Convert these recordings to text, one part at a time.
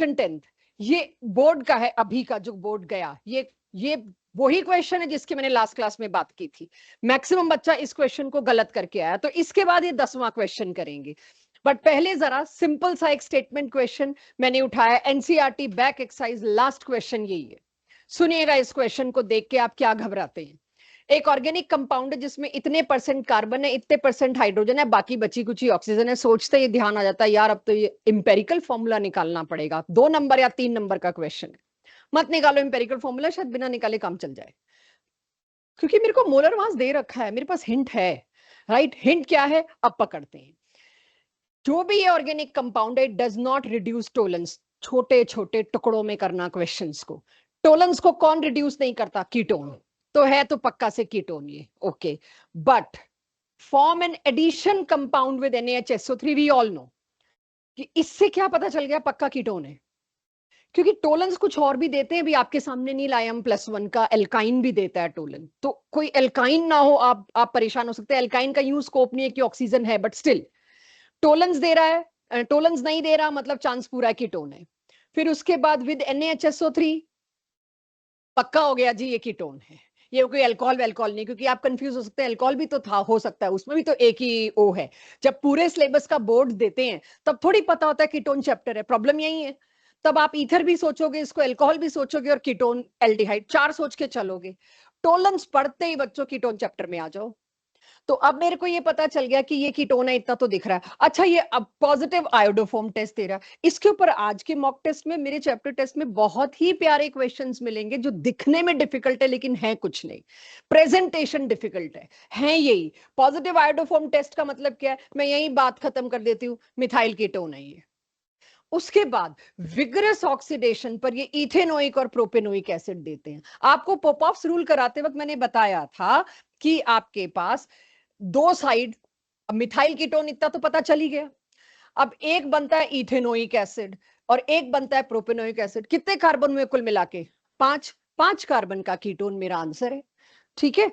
10th, ये board का है, अभी का जो बोर्ड गया, ये वही क्वेश्चन है जिसकी मैंने लास्ट क्लास में बात की थी। मैक्सिमम बच्चा इस क्वेश्चन को गलत करके आया, तो इसके बाद ये 10वां क्वेश्चन करेंगे। बट पहले जरा सिंपल सा एक स्टेटमेंट क्वेश्चन मैंने उठाया, NCERT back exercise, last question यही है। सुनिएगा इस क्वेश्चन को देख के आप क्या घबराते हैं। एक ऑर्गेनिक कंपाउंड है जिसमें इतने परसेंट कार्बन है, इतने परसेंट हाइड्रोजन है, बाकी बची कुछ ही ऑक्सीजन है। सोचते ही ध्यान आ जाता है यार अब तो ये इंपेरिकल फॉर्मूला निकालना पड़ेगा। 2 नंबर या 3 नंबर का क्वेश्चन है, मत निकालो इंपेरिकल फॉर्मूला, शायद बिना निकाले काम चल जाए, क्योंकि मेरे को मोलर मास दे रखा है, मेरे पास हिंट है। राइट, हिंट क्या है अब पकड़ते हैं। जो भी ये ऑर्गेनिक कंपाउंड है डज नॉट रिड्यूस टोलेंस। छोटे छोटे टुकड़ों में करना क्वेश्चंस को। टोलेंस को कौन रिड्यूस नहीं करता? कीटोन। तो है तो पक्का से कीटोन ये, okay. But form an addition compound with NaHSO3, we all know कि इससे क्या पता चल गया पक्का कीटोन है, क्योंकि टोलेंस कुछ और भी देते हैं, भी आपके सामने नील आयम +1 का एल्काइन भी देता है टोलन। तो कोई एल्काइन ना हो आप परेशान हो सकते हैं। एल्काइन का यूं स्कोप नहीं है कि ऑक्सीजन है, बट स्टिल टोलेंस दे रहा है, टोलेंस नहीं दे रहा मतलब चांस पूरा है कीटोन है। फिर उसके बाद विद NaHSO3 पक्का हो गया जी ये कीटोन है, ये कोई अल्कोहल वेल्कोहल नहीं, क्योंकि आप कंफ्यूज हो सकते हैं, अल्कोहल भी तो था, हो सकता है उसमें भी तो एक ही O है। जब पूरे सिलेबस का बोर्ड देते हैं तब थोड़ी पता होता है कीटोन चैप्टर है, प्रॉब्लम यही है। तब आप ईथर भी सोचोगे, इसको अल्कोहल भी सोचोगे और कीटोन एल्डिहाइड, 4 सोच के चलोगे। टोलेंस पढ़ते ही बच्चों कीटोन चैप्टर में आ जाओ। तो अब मेरे को ये पता चल गया कि ये कीटोन है, इतना तो दिख रहा है। अच्छा, ये अब पॉजिटिव आयोडोफॉर्म टेस्ट दे रहा है। इसके ऊपर आज के मॉक टेस्ट में, मेरे चैप्टर टेस्ट में बहुत ही प्यारे क्वेश्चंस मिलेंगे जो दिखने में डिफिकल्ट है लेकिन है कुछ नहीं, प्रेजेंटेशन डिफिकल्ट है यही। पॉजिटिव आयोडोफॉर्म टेस्ट का मतलब क्या है, मैं यही बात खत्म कर देती हूँ, मिथाइल कीटोन है ये। उसके बाद विग्रस ऑक्सीडेशन पर ये इथेनोइक और प्रोपेनोइक एसिड देते हैं। आपको पोपॉफ्स रूल कराते वक्त मैंने बताया था कि आपके पास 2 साइड, मिथाइल कीटोन इतना तो पता चल ही गया। अब एक बनता है इथेनोइक एसिड और एक बनता है प्रोपेनोइक एसिड। कितने कार्बन हुए कुल मिला के? 5 कार्बन का कीटोन मेरा आंसर है, ठीक है।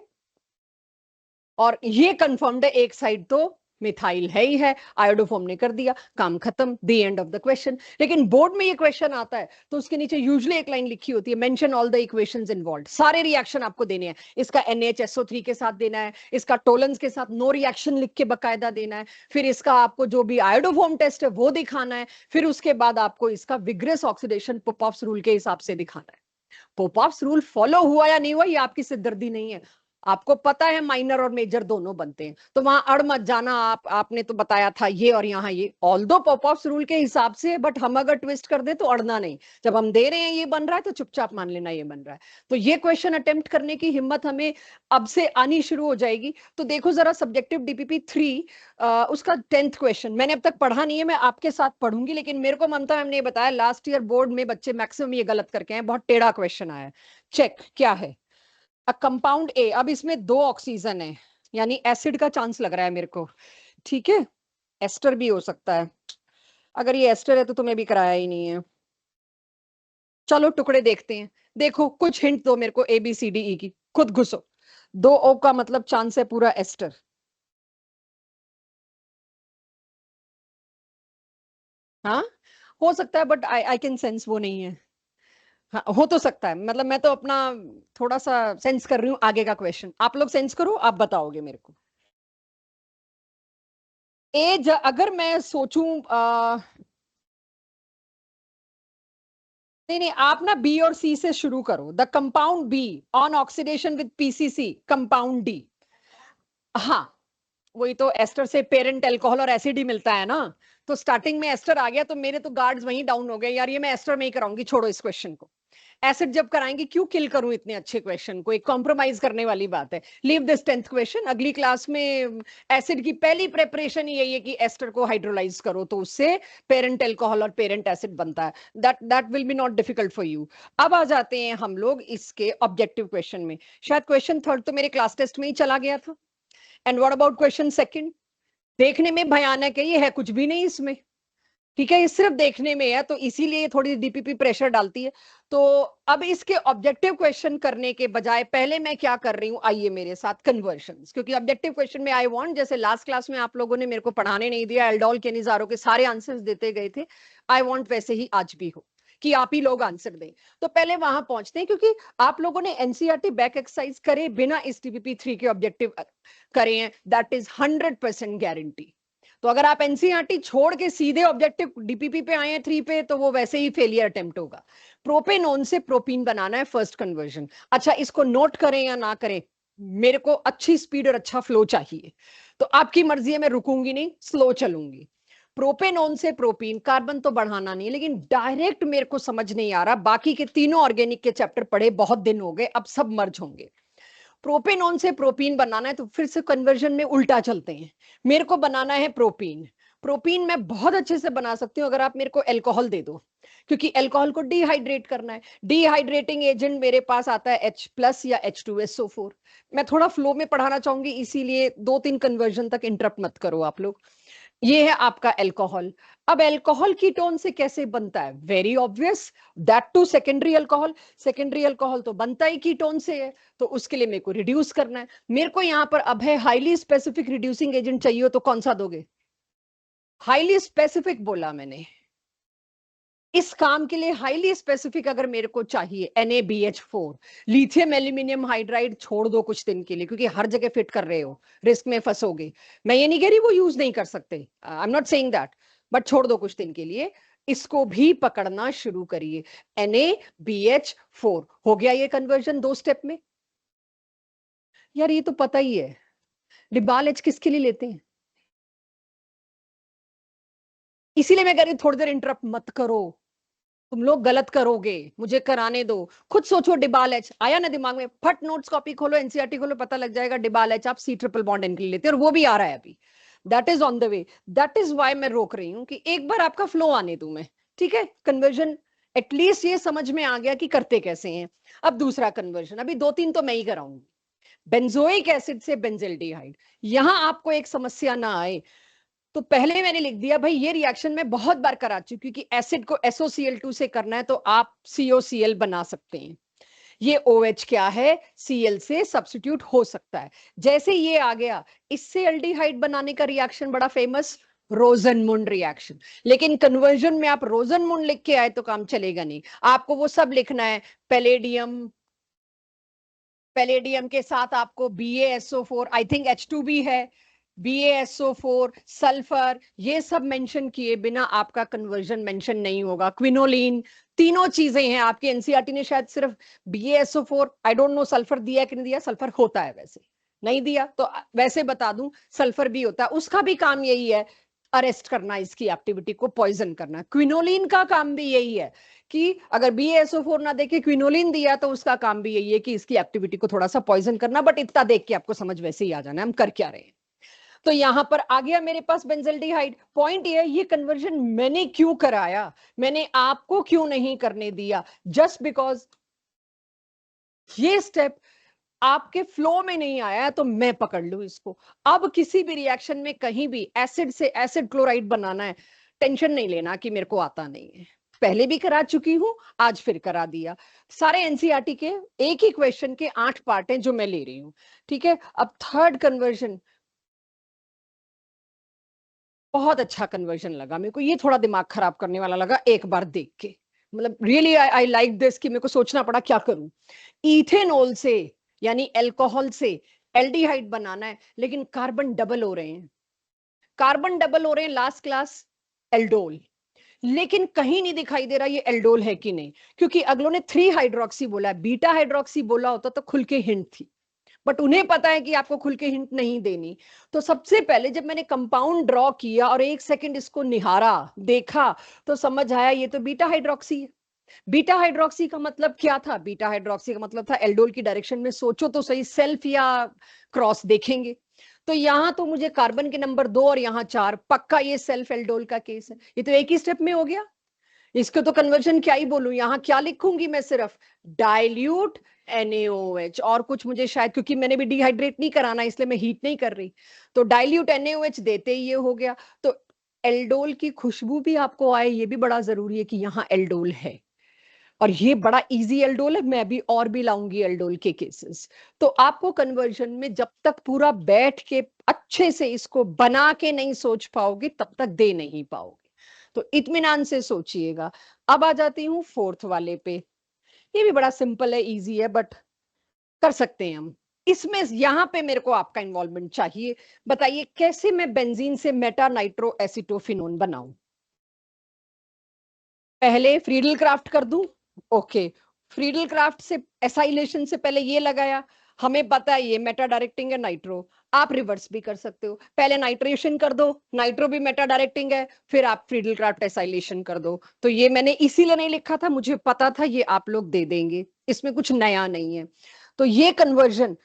और ये कंफर्म्ड है, एक साइड तो मिथाइल है ही है, आयोडोफॉर्म ने कर दिया, काम खत्म, the end of the question. लेकिन बोर्ड में ये क्वेश्चन आता है तो उसके नीचे यूजुअली एक लाइन लिखी होती है, mention all the equations involved. सारे रिएक्शन आपको देने हैं, इसका NaHSO3 के साथ देना है, इसका टोलेंस के साथ नो रिएक्शन लिख के बकायदा देना है, फिर इसका आपको जो भी आयोडोफॉर्म टेस्ट है वो दिखाना है, फिर उसके बाद आपको इसका विग्रस ऑक्सीडेशन पोपॉफ्स रूल के हिसाब से दिखाना है। पोपॉफ्स रूल फॉलो हुआ या नहीं हुआ ये आपकी सिरदर्दी नहीं है, आपको पता है माइनर और मेजर दोनों बनते हैं, तो वहां अड़ मत जाना। आपने तो बताया था ये और यहाँ ये, ऑल्दो पोपॉफ्स रूल के हिसाब से, बट हम अगर ट्विस्ट कर दे तो अड़ना नहीं। जब हम दे रहे हैं ये बन रहा है तो चुपचाप मान लेना ये बन रहा है। तो ये क्वेश्चन अटेम्प्ट करने की हिम्मत हमें अब से आनी शुरू हो जाएगी। तो देखो जरा सब्जेक्टिव DPP 3 उसका 10th क्वेश्चन मैंने अब तक पढ़ा नहीं है, मैं आपके साथ पढ़ूंगी, लेकिन मेरे को ममता मैम ने बताया लास्ट ईयर बोर्ड में बच्चे मैक्सिमम ये गलत करके हैं, बहुत टेढ़ा क्वेश्चन आया। चेक क्या है, अ कंपाउंड ए, अब इसमें 2 ऑक्सीजन है, यानी एसिड का चांस लग रहा है मेरे को, ठीक है। एस्टर भी हो सकता है, अगर ये एस्टर है तो तुम्हें भी कराया ही नहीं है। चलो टुकड़े देखते हैं, देखो कुछ हिंट दो मेरे को ABCDE की, खुद घुसो। 2O का मतलब चांस है पूरा एस्टर। हाँ हो सकता है, बट आई कैन सेंस वो नहीं है। हाँ हो तो सकता है, मतलब मैं तो अपना थोड़ा सा सेंस कर रही हूँ। आगे का क्वेश्चन आप लोग सेंस करो, आप बताओगे मेरे को। अगर मैं सोचूं नहीं नहीं, आप ना B और C से शुरू करो। The compound B on oxidation with PCC, compound D। हाँ वही तो, एस्टर से पेरेंट अल्कोहल और एसिड ही मिलता है ना। तो स्टार्टिंग में एस्टर आ गया तो मेरे तो गार्ड्स वहीं डाउन हो गए, यार ये मैं एस्टर में ही कराऊंगी, छोड़ो इस क्वेश्चन को। एसिड जब कराएंगे क्यों किल करूं इतने अच्छे क्वेश्चन को, एक कॉम्प्रोमाइज करने वाली बात है। लीव दिस 10th क्वेश्चन, अगली क्लास में एसिड की पहली प्रेपरेशन यही है कि एस्टर को हाइड्रोलाइज करो तो उससे पेरेंट अल्कोहल और पेरेंट एसिड बनता है। That will be not difficult for you. अब आ जाते हैं हम लोग इसके ऑब्जेक्टिव क्वेश्चन में। शायद क्वेश्चन 3rd तो मेरे क्लास टेस्ट में ही चला गया था। And what about question 2nd? देखने में भयानक है, ये है कुछ भी नहीं इसमें, ठीक है, ये सिर्फ देखने में है, तो इसीलिए थोड़ी DPP प्रेशर डालती है। तो अब इसके ऑब्जेक्टिव क्वेश्चन करने के बजाय पहले मैं क्या कर रही हूँ, आइए मेरे साथ कन्वर्शंस, क्योंकि ऑब्जेक्टिव क्वेश्चन में आई वांट, जैसे लास्ट क्लास में आप लोगों ने मेरे को पढ़ाने नहीं दिया, एल्डोल केनिजारो के सारे आंसर्स देते गए थे, आई वांट वैसे ही आज भी हो। कि आप ही लोग आंसर दें। तो पहले वहां पहुंचते हैं, क्योंकि आप लोगों ने एनसीईआरटी बैक एक्सरसाइज करे बिना इस टीपीपी 3 के ऑब्जेक्टिव करे हैं, दैट इज 100% गारंटी। तो अगर आप एनसीईआरटी छोड़ के सीधे ऑब्जेक्टिव डीपीपी पे आए हैं 3 पे, तो वो वैसे ही फेलियर अटेम्प्ट होगा। प्रोपेनोन से प्रोपीन बनाना है फर्स्ट कन्वर्जन। अच्छा, इसको नोट करें या ना करें, मेरे को अच्छी स्पीड और अच्छा फ्लो चाहिए, तो आपकी मर्जी है, मैं रुकूंगी नहीं, स्लो चलूंगी। प्रोपेनोन से प्रोपीन, कार्बन तो बढ़ाना नहीं, लेकिन डायरेक्ट मेरे को समझ नहीं आ रहा। बाकी के तीनों ऑर्गेनिक के चैप्टर पढ़े, बहुत दिन हो गए, अब सब मर्ज होंगे। प्रोपेनोन से प्रोपीन बनाना है, तो फिर से कन्वर्जन में उल्टा चलते हैं। मेरे को बनाना है प्रोपीन। प्रोपीन मैं बहुत अच्छे से बना सकती हूँ अगर आप मेरे को अल्कोहल दे दो, क्योंकि अल्कोहल को डिहाइड्रेट करना है। डिहाइड्रेटिंग एजेंट मेरे पास आता है H+ या H2SO4। मैं थोड़ा फ्लो में पढ़ाना चाहूंगी, इसीलिए 2-3 कन्वर्जन तक इंटरप्ट मत करो आप लोग। ये है आपका अल्कोहल। अब अल्कोहल कीटोन से कैसे बनता है? Very obvious, that too secondary alcohol. Secondary alcohol तो बनता ही कीटोन से है, तो उसके लिए मेरे को रिड्यूस करना है। मेरे को यहां पर अब है हाईली स्पेसिफिक रिड्यूसिंग एजेंट चाहिए हो, तो कौन सा दोगे? हाईली स्पेसिफिक बोला मैंने। इस काम के लिए हाईली स्पेसिफिक अगर मेरे को चाहिए, NaBH4, लिथियम एल्यूमिनियम हाइड्राइड छोड़ दो कुछ दिन के लिए, क्योंकि हर जगह फिट कर रहे हो, रिस्क में फंसोगे। मैं ये नहीं कह रही वो यूज नहीं कर सकते, I am not saying that, but छोड़ दो कुछ दिन के लिए। इसको भी पकड़ना शुरू करिए। NaBH4 हो गया ये कन्वर्जन 2 स्टेप में। यार ये तो पता ही है, डिबाल एच किसके लिए लेते हैं, इसीलिए मैं कह रही हूं थोड़ी देर इंटरप्ट मत करो। तुम लोग गलत करोगे, मुझे कराने दो। खुद सोचो, डिबाल एच आया ना दिमाग में, फट नोट्स कॉपी खोलो, एनसीईआरटी खोलो, पता लग जाएगा डिबाल एच आप C ट्रिपल बॉन्ड एन के लिए लेते हैं, और वो भी आ रहा है अभी। That is on the way. That is why मैं रोक रही हूँ कि एक बार आपका फ्लो आने दूं मैं। ठीक है, कन्वर्जन एटलीस्ट ये समझ में आ गया कि करते कैसे हैं। अब दूसरा कन्वर्जन, अभी 2-3 तो मैं ही कराऊंगी। बेंजोइक एसिड से बेंजिल्डिहाइड। यहां आपको एक समस्या ना आए, तो पहले मैंने लिख दिया भाई, ये रिएक्शन मैं बहुत बार करा चुकी, कि एसिड को SOCl2 से करना है तो आप COCl बना सकते हैं। ये OH क्या है, Cl से सब्स्टिट्यूट हो सकता है। जैसे ये आ गया, इससे एल्डिहाइड बनाने का रिएक्शन बड़ा फेमस, रोजनमुंड रिएक्शन। लेकिन कन्वर्जन में आप रोजनमुंड लिख के आए तो काम चलेगा नहीं, आपको वो सब लिखना है। पैलेडियम, पैलेडियम के साथ आपको BaSO4, आई थिंक H2 भी है, BaSO4, सल्फर, ये सब मेंशन किए बिना आपका कन्वर्जन मेंशन नहीं होगा। क्विनोलिन, तीनों चीजें हैं आपकी। एनसीईआरटी ने शायद सिर्फ BaSO4, I don't know sulphur दिया कि नहीं दिया, सल्फर होता है वैसे, नहीं दिया तो वैसे बता दूं, सल्फर भी होता है, उसका भी काम यही है, अरेस्ट करना, इसकी एक्टिविटी को पॉइजन करना। क्विनोलिन का काम भी यही है कि अगर BaSO4 ना देके क्विनोलिन दिया, तो उसका काम भी यही है कि इसकी एक्टिविटी को थोड़ा सा पॉइजन करना। बट इतना देख के आपको समझ वैसे ही आ जाना है हम कर क्या रहे हैं। तो यहां पर आ गया मेरे पास बेंजिल्डिहाइड। पॉइंट ये है, ये कन्वर्जन मैंने क्यों कराया, मैंने आपको क्यों नहीं करने दिया? जस्ट बिकॉज ये स्टेप आपके फ्लो में नहीं आया, तो मैं पकड़ लू इसको। अब किसी भी रिएक्शन में कहीं भी एसिड से एसिड क्लोराइड बनाना है, टेंशन नहीं लेना कि मेरे को आता नहीं है, पहले भी करा चुकी हूं, आज फिर करा दिया। सारे एनसीईआरटी के एक ही क्वेश्चन के 8 पार्ट हैं जो मैं ले रही हूं। ठीक है, अब थर्ड कन्वर्जन, बहुत अच्छा कन्वर्जन लगा मेरे को, ये थोड़ा दिमाग खराब करने वाला लगा एक बार देख के, मतलब रियली आई लाइक दिस, कि मेरे को सोचना पड़ा क्या करूं। इथेनॉल से, यानी अल्कोहल से एल्डिहाइड बनाना है, लेकिन कार्बन डबल हो रहे हैं, कार्बन डबल हो रहे हैं, लास्ट क्लास एल्डोल। लेकिन कहीं नहीं दिखाई दे रहा ये एल्डोल है कि नहीं, क्योंकि अगलों ने 3 हाइड्रोक्सी बोला है, बीटा हाइड्रोक्सी बोला होता तो खुल के हिंट थी, बट उन्हें पता है कि आपको खुल के हिंट नहीं देनी। तो सबसे पहले जब मैंने कंपाउंड ड्रॉ किया और 1 सेकंड इसको निहारा, देखा, तो समझ आया ये तो बीटा हाइड्रोक्सी है। बीटा हाइड्रोक्सी का मतलब क्या था? बीटा हाइड्रोक्सी का मतलब था एल्डोल की डायरेक्शन में, सोचो तो सही, सेल्फ या क्रॉस देखेंगे। तो यहां तो मुझे कार्बन के नंबर 2 और यहां 4, पक्का ये सेल्फ एल्डोल का केस है। ये तो एक ही स्टेप में हो गया, इसको तो कन्वर्जन क्या ही बोलूं, यहां क्या लिखूंगी मैं, सिर्फ डाइल्यूट NaOH, और कुछ मुझे शायद, क्योंकि मैंने भी डिहाइड्रेट नहीं कराना इसलिए मैं हीट नहीं कर रही, तो डाइल्यूट NaOH देते ही ये हो गया। तो एल्डोल की खुशबू भी आपको आए, ये भी बड़ा जरूरी है कि यहाँ एल्डोल है, और ये बड़ा इजी एल्डोल है, मैं भी और भी लाऊंगी एल्डोल के केसेस। तो आपको कन्वर्जन में जब तक पूरा बैठ के अच्छे से इसको बना के नहीं सोच पाओगे, तब तक दे नहीं पाओगे। तो इत्मीनान से सोचिएगा। अब आ जाती हूँ फोर्थ वाले पे। ये भी बड़ा सिंपल है, इजी है, बट कर सकते हैं हम। इसमें यहां पे मेरे को आपका इन्वॉल्वमेंट चाहिए। बताइए कैसे मैं बेंजीन से मेटा नाइट्रो एसिटोफिनोन बनाऊं। पहले फ्रीडल क्राफ्ट कर दूं। ओके, फ्रीडल क्राफ्ट से एसाइलेशन से पहले ये लगाया, हमें पता है ये मेटा डायरेक्टिंग है नाइट्रो। आप रिवर्स भी कर सकते हो, पहले नाइट्रेशन कर दो, नाइट्रो भी मेटा डायरेक्टिंग है, फिर आप फ्रीडल क्राफ्ट एसाइलेशन कर दो। तो ये मैंने इसीलिए नहीं लिखा था, मुझे पता था ये आप लोग दे देंगे, इसमें कुछ नया नहीं है। तो ये कन्वर्जन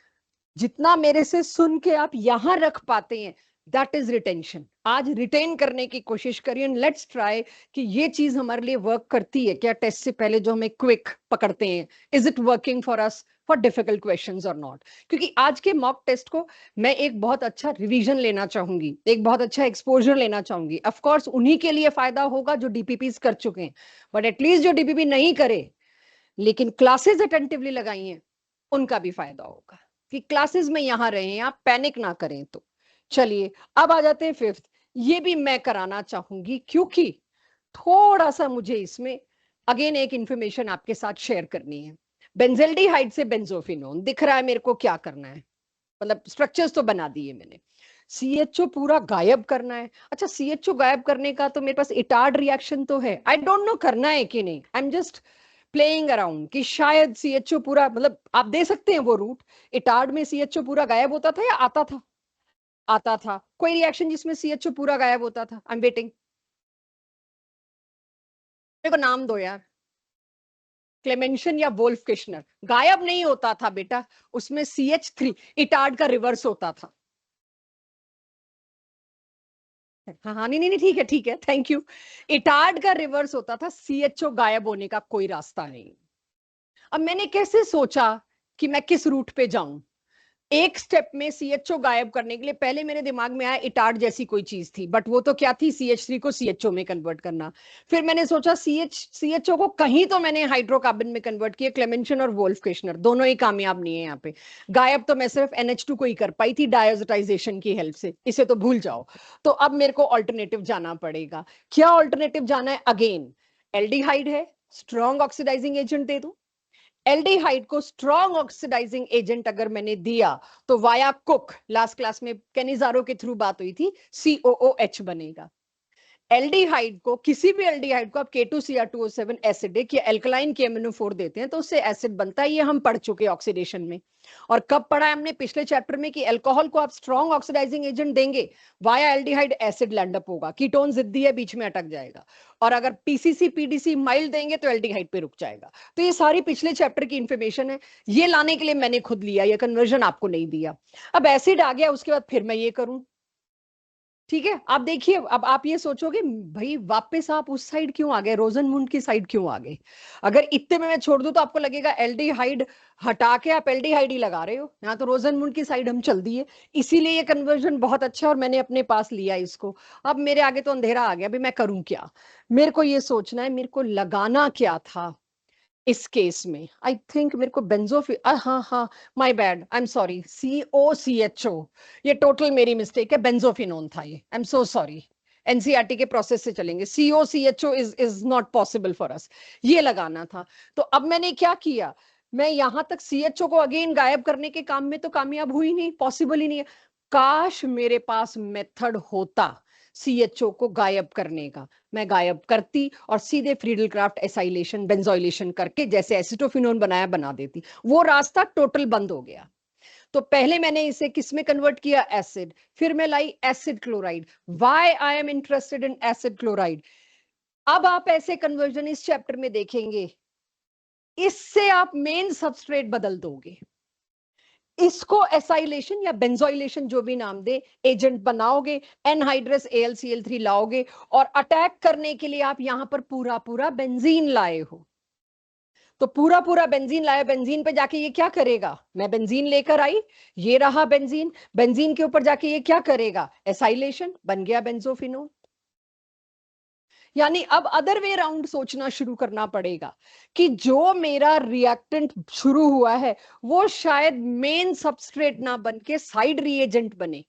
जितना मेरे से सुन के आप यहां रख पाते हैं, दैट इज रिटेंशन। आज रिटेन करने की कोशिश करिए, लेट्स ट्राई कि ये चीज हमारे लिए वर्क करती है क्या। टेस्ट से पहले जो हमें क्विक पकड़ते हैं, is it working for us for difficult questions और नॉट। क्योंकि आज के मॉक टेस्ट को मैं एक बहुत अच्छा रिवीजन लेना चाहूंगी, एक बहुत अच्छा एक्सपोजर लेना चाहूंगी। ऑफ कोर्स उन्हीं के लिए फायदा होगा जो डीपीपी कर चुके हैं, बट एटलीस्ट जो डीपीपी नहीं करे लेकिन क्लासेस अटेंटिवली लगाई हैं, उनका भी फायदा होगा कि क्लासेस में यहां रहे हैं, आप पैनिक ना करें। तो चलिए अब आ जाते हैं फिफ्थ। ये भी मैं कराना चाहूंगी क्योंकि थोड़ा सा मुझे इसमें अगेन एक इंफॉर्मेशन आपके साथ शेयर करनी है। बेंजेल्डिहाइड से बेंजोफिनोन दिख रहा है मेरे को क्या करना है, मतलब स्ट्रक्चर्स तो बना दिए मैंने, सीएचओ पूरा गायब करना है। अच्छा, सीएचओ गायब करने का तो मेरे पास इटार्ड रिएक्शन तो है, आई डोंट नो करना है कि नहीं, I am just playing around कि शायद सीएचओ पूरा, मतलब आप दे सकते हैं वो रूट। इटार्ड में सीएचओ पूरा गायब होता था या आता था? आता था। कोई रिएक्शन जिसमें सीएचओ पूरा गायब होता था? आई एम वेटिंग, मेरे को नाम दो यार। क्लेमेंशन या वोल्फ किश्नर। गायब नहीं होता था बेटा, उसमें CH3 इटार्ड का रिवर्स होता था। हाँ हाँ, नहीं नहीं ठीक है ठीक है, थैंक यू। इटार्ड का रिवर्स होता था, सीएचओ गायब होने का कोई रास्ता नहीं। अब मैंने कैसे सोचा कि मैं किस रूट पे जाऊं। एक स्टेप में सीएचओ गायब करने के लिए पहले मेरे दिमाग में आया इटार्ड जैसी कोई चीज थी, बट वो तो क्या थी, CH3 को सीएचओ में कन्वर्ट करना। फिर मैंने सोचा सीएचओ को कहीं तो मैंने हाइड्रोकार्बन में कन्वर्ट किया। क्लेमेंशन और वोल्फ किश्नर दोनों ही कामयाब नहीं है यहाँ पे। गायब तो मैं सिर्फ NH2 को ही कर पाई थी डायोजेटाइजेशन की हेल्प से, इसे तो भूल जाओ। तो अब मेरे को ऑल्टरनेटिव जाना पड़ेगा। क्या ऑल्टरनेटिव जाना है? अगेन एल्डिहाइड है, स्ट्रॉन्ग ऑक्सीडाइजिंग एजेंट दे दूं। एल्डिहाइड को स्ट्रॉन्ग ऑक्सीडाइजिंग एजेंट अगर मैंने दिया तो वाया कुक, लास्ट क्लास में कैनिजारो के थ्रू बात हुई थी, COOH बनेगा। एल्डिहाइड को, किसी भी एल्डिहाइड को आप K2Cr2O7 एसिडिक या एल्कलाइन KMNO4 देते हैं तो उससे एसिड बनता है, ये हम पढ़ चुके हैं ऑक्सीडेशन में। और कब पढ़ा है हमने? पिछले चैप्टर में कि अल्कोहल को आप स्ट्रॉन्ग ऑक्सीडाइजिंग एजेंट देंगे, वाया एल्डिहाइड एसिड लैंडअप होगा, कीटोन जिद्दी है, बीच में अटक जाएगा। और अगर PCC PDC माइल्ड देंगे तो एल्डिहाइड पे रुक जाएगा। तो ये सारी पिछले चैप्टर की इंफॉर्मेशन है, ये लाने के लिए मैंने खुद लिया, ये कन्वर्जन आपको नहीं दिया। अब एसिड आ गया, उसके बाद फिर मैं ये करूं, ठीक है। आप देखिए, अब आप ये सोचोगे भाई वापस आप उस साइड क्यों आ गए, रोजनमुंड की साइड क्यों आ गए। अगर इतने में मैं छोड़ दूं तो आपको लगेगा एल्डिहाइड हटा के आप एल्डिहाइड ही लगा रहे हो, यहाँ तो रोजनमुंड की साइड हम चल दिए। इसीलिए ये कन्वर्जन बहुत अच्छा है और मैंने अपने पास लिया इसको। अब मेरे आगे तो अंधेरा आ गया, अभी मैं करूं क्या। मेरे को ये सोचना है मेरे को लगाना क्या था इस केस में। आई थिंक मेरे को हाँ हाँ, my bad, I am sorry, COCHO, ये टोटल मेरी मिस्टेक है, बेंजोफिनोन था ये, I am so sorry. NCERT के प्रोसेस से चलेंगे, COCHO is not possible for us, ये लगाना था। तो अब मैंने क्या किया, मैं यहां तक CHO को अगेन गायब करने के काम में तो कामयाब हुई नहीं, पॉसिबल ही नहीं है। काश मेरे पास मेथड होता CHO को गायब करने का, मैं गायब करती और सीधे फ्रीडल क्राफ्ट एसाइलेशन बेंजोइलेशन करके जैसे एसिटोफिनोन बनाया बना देती। वो रास्ता टोटल बंद हो गया। तो पहले मैंने इसे किस में कन्वर्ट किया? एसिड। फिर मैं लाई acid chloride. Why I am interested in acid chloride? अब आप ऐसे कन्वर्जन इस चैप्टर में देखेंगे, इससे आप मेन सबस्ट्रेट बदल दोगे, इसको एसाइलेशन या बेंजोइलेशन जो भी नाम दे एजेंट बनाओगे, एनहाइड्रस AlCl3 लाओगे और अटैक करने के लिए आप यहां पर पूरा पूरा बेंजीन लाए हो। तो पूरा पूरा बेंजीन लाया, बेंजीन पे जाके ये क्या करेगा? मैं बेंजीन लेकर आई, ये रहा बेंजीन, बेंजीन के ऊपर जाके ये क्या करेगा? एसाइलेशन, बन गया बेंजोफिनोन। यानी अब अदर वे राउंड सोचना शुरू करना पड़ेगा कि जो मेरा रिएक्टेंट शुरू हुआ है वो शायद मेन सबस्ट्रेट ना बन के साइड रिएजेंट बने।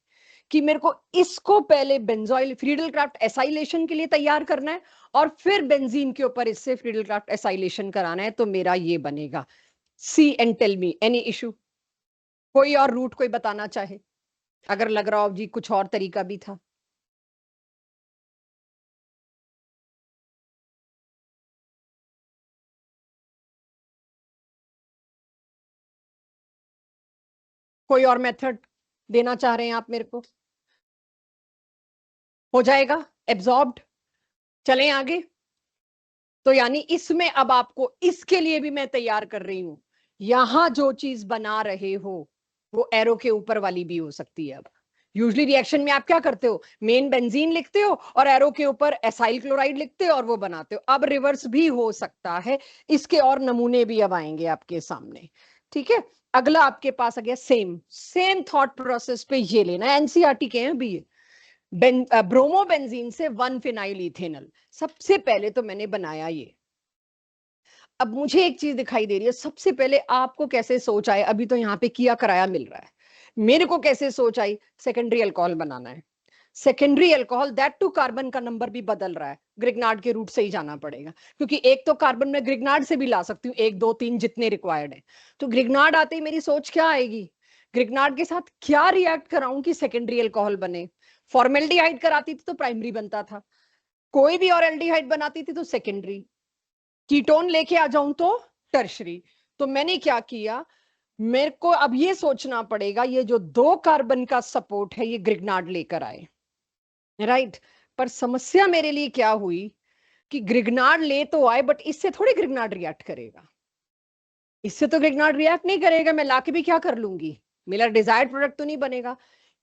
कि मेरे को इसको पहले बेंजोइल फ्रीडल-क्राफ्ट एसाइलेशन के लिए तैयार करना है और फिर बेंजीन के ऊपर इससे फ्रीडल-क्राफ्ट एसाइलेशन कराना है, तो मेरा ये बनेगा। See and tell me any issue? कोई और रूट कोई बताना चाहे, अगर लग रहा हो जी कुछ और तरीका भी था। कोई और मेथड देना चाह रहे हैं आप मेरे को? हो जाएगा एब्जॉर्ब्ड? चलें आगे। तो यानी इसमें अब आपको इसके लिए भी मैं तैयार कर रही हूं, यहां जो चीज बना रहे हो वो एरो के ऊपर वाली भी हो सकती है। अब यूजली रिएक्शन में आप क्या करते हो, मेन बेंजीन लिखते हो और एरो के ऊपर एसाइल क्लोराइड लिखते हो और वो बनाते हो। अब रिवर्स भी हो सकता है, इसके और नमूने भी अब आएंगे आपके सामने। ठीक है, अगला आपके पास आ गया सेम सेम थॉट प्रोसेस पे ये लेना है, एनसीईआरटी के हैं अभी ये। ब्रोमोबेंजीन से 1 फिनाइल इथेनॉल, सबसे पहले तो मैंने बनाया ये। अब मुझे एक चीज दिखाई दे रही है, सबसे पहले आपको कैसे सोच आए, अभी तो यहाँ पे किया कराया मिल रहा है, मेरे को कैसे सोच आई, सेकेंडरी अल्कोहल बनाना है। Secondary alcohol, that too carbon का नंबर भी बदल रहा है, ग्रिग्नार्ड के रूट से ही जाना पड़ेगा, क्योंकि एक तो कार्बन में ग्रिग्नार्ड से भी ला सकती हूँ, 1 2 3 जितने रिक्वायर्ड है। तो ग्रिग्नार्ड आते ही मेरी सोच क्या आएगी, ग्रिग्नार्ड के साथ क्या रिएक्ट कराऊं कि सेकेंडरी अल्कोहल बने। फॉर्मेल्डिहाइड कराती थी तो प्राइमरी बनता था, कोई भी और एल्डिहाइड बनाती थी तो सेकेंडरी, कीटोन लेके आ जाऊं तो टर्शरी। तो मैंने क्या किया, मेरे को अब ये सोचना पड़ेगा ये जो 2 कार्बन का सपोर्ट है ये ग्रिग्नार्ड लेकर आए, राइट। पर समस्या मेरे लिए क्या हुई कि ग्रिग्नार्ड ले तो आए बट इससे थोड़ी ग्रिग्नार्ड रिएक्ट करेगा, इससे तो ग्रिग्नार्ड रिएक्ट नहीं करेगा, मैं लाके भी क्या कर लूंगी, मेरा डिजायर्ड प्रोडक्ट तो नहीं बनेगा।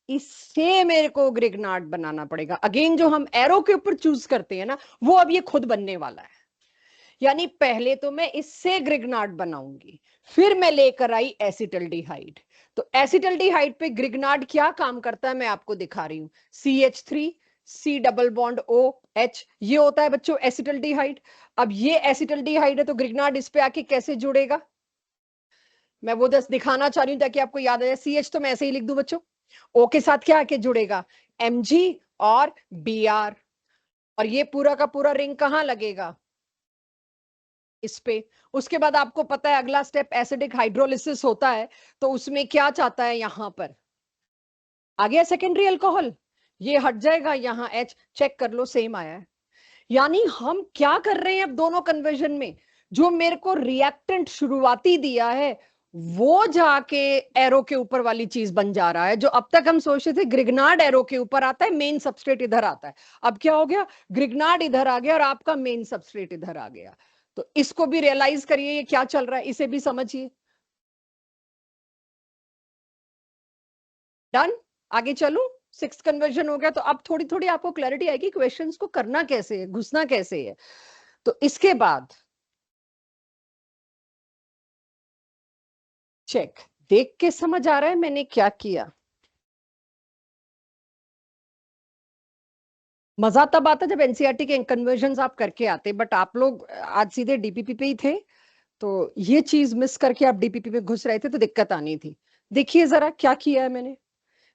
इससे मेरे को ग्रिग्नार्ड बनाना पड़ेगा। अगेन जो हम एरो के ऊपर चूज करते हैं ना, वो अब ये खुद बनने वाला है। यानी पहले तो मैं इससे ग्रिग्नार्ड बनाऊंगी, फिर मैं लेकर आई एसिटल्डिहाइड। तो एसिटल्डिहाइड पे ग्रिग्नार्ड क्या काम करता है मैं आपको दिखा रही हूं। CH3 C double bond OH, ये होता है बच्चों एसिटल्डिहाइड। अब ये एसिटल्डिहाइड है तो ग्रिग्नार्ड इस पे आके कैसे जुड़ेगा, मैं वो दस दिखाना चाह रही हूं ताकि आपको याद आ जाए। CH तो मैं ऐसे ही लिख दूं बच्चों, O के साथ क्या आके जुड़ेगा, Mg और Br, और ये पूरा का पूरा रिंग कहां लगेगा, इस पे। उसके बाद आपको पता है अगला स्टेप एसिडिक हाइड्रोलिसिस होता है, तो उसमें क्या चाहता है, यहां पर आ गया सेकेंडरी अल्कोहल, ये हट जाएगा, यहाँ H चेक कर लो सेम आया है। यानी हम क्या कर रहे हैं अब दोनों कन्वर्जन में, जो मेरे को रिएक्टेंट शुरुआती दिया है वो जाके एरो के ऊपर वाली चीज बन जा रहा है। जो अब तक हम सोचते थे ग्रिग्नार्ड एरो के ऊपर आता है, मेन सबस्ट्रेट इधर आता है, अब क्या हो गया, ग्रिग्नार्ड इधर आ गया और आपका मेन सबस्ट्रेट इधर आ गया। तो इसको भी रियलाइज करिए ये क्या चल रहा है, इसे भी समझिए। डन, आगे चलूं। 6th कन्वर्जन हो गया, तो अब थोड़ी थोड़ी आपको क्लैरिटी आएगी क्वेश्चंस को करना कैसे है, घुसना कैसे है। तो इसके बाद चेक, देख के समझ आ रहा है मैंने क्या किया। मजा तब आता जब एनसीईआरटी के कन्वर्जन आप करके आते, बट आप लोग आज सीधे डीपीपी पे ही थे, तो ये चीज मिस करके आप डीपीपी पे घुस रहे थे तो दिक्कत आनी थी। देखिए जरा क्या किया है मैंने,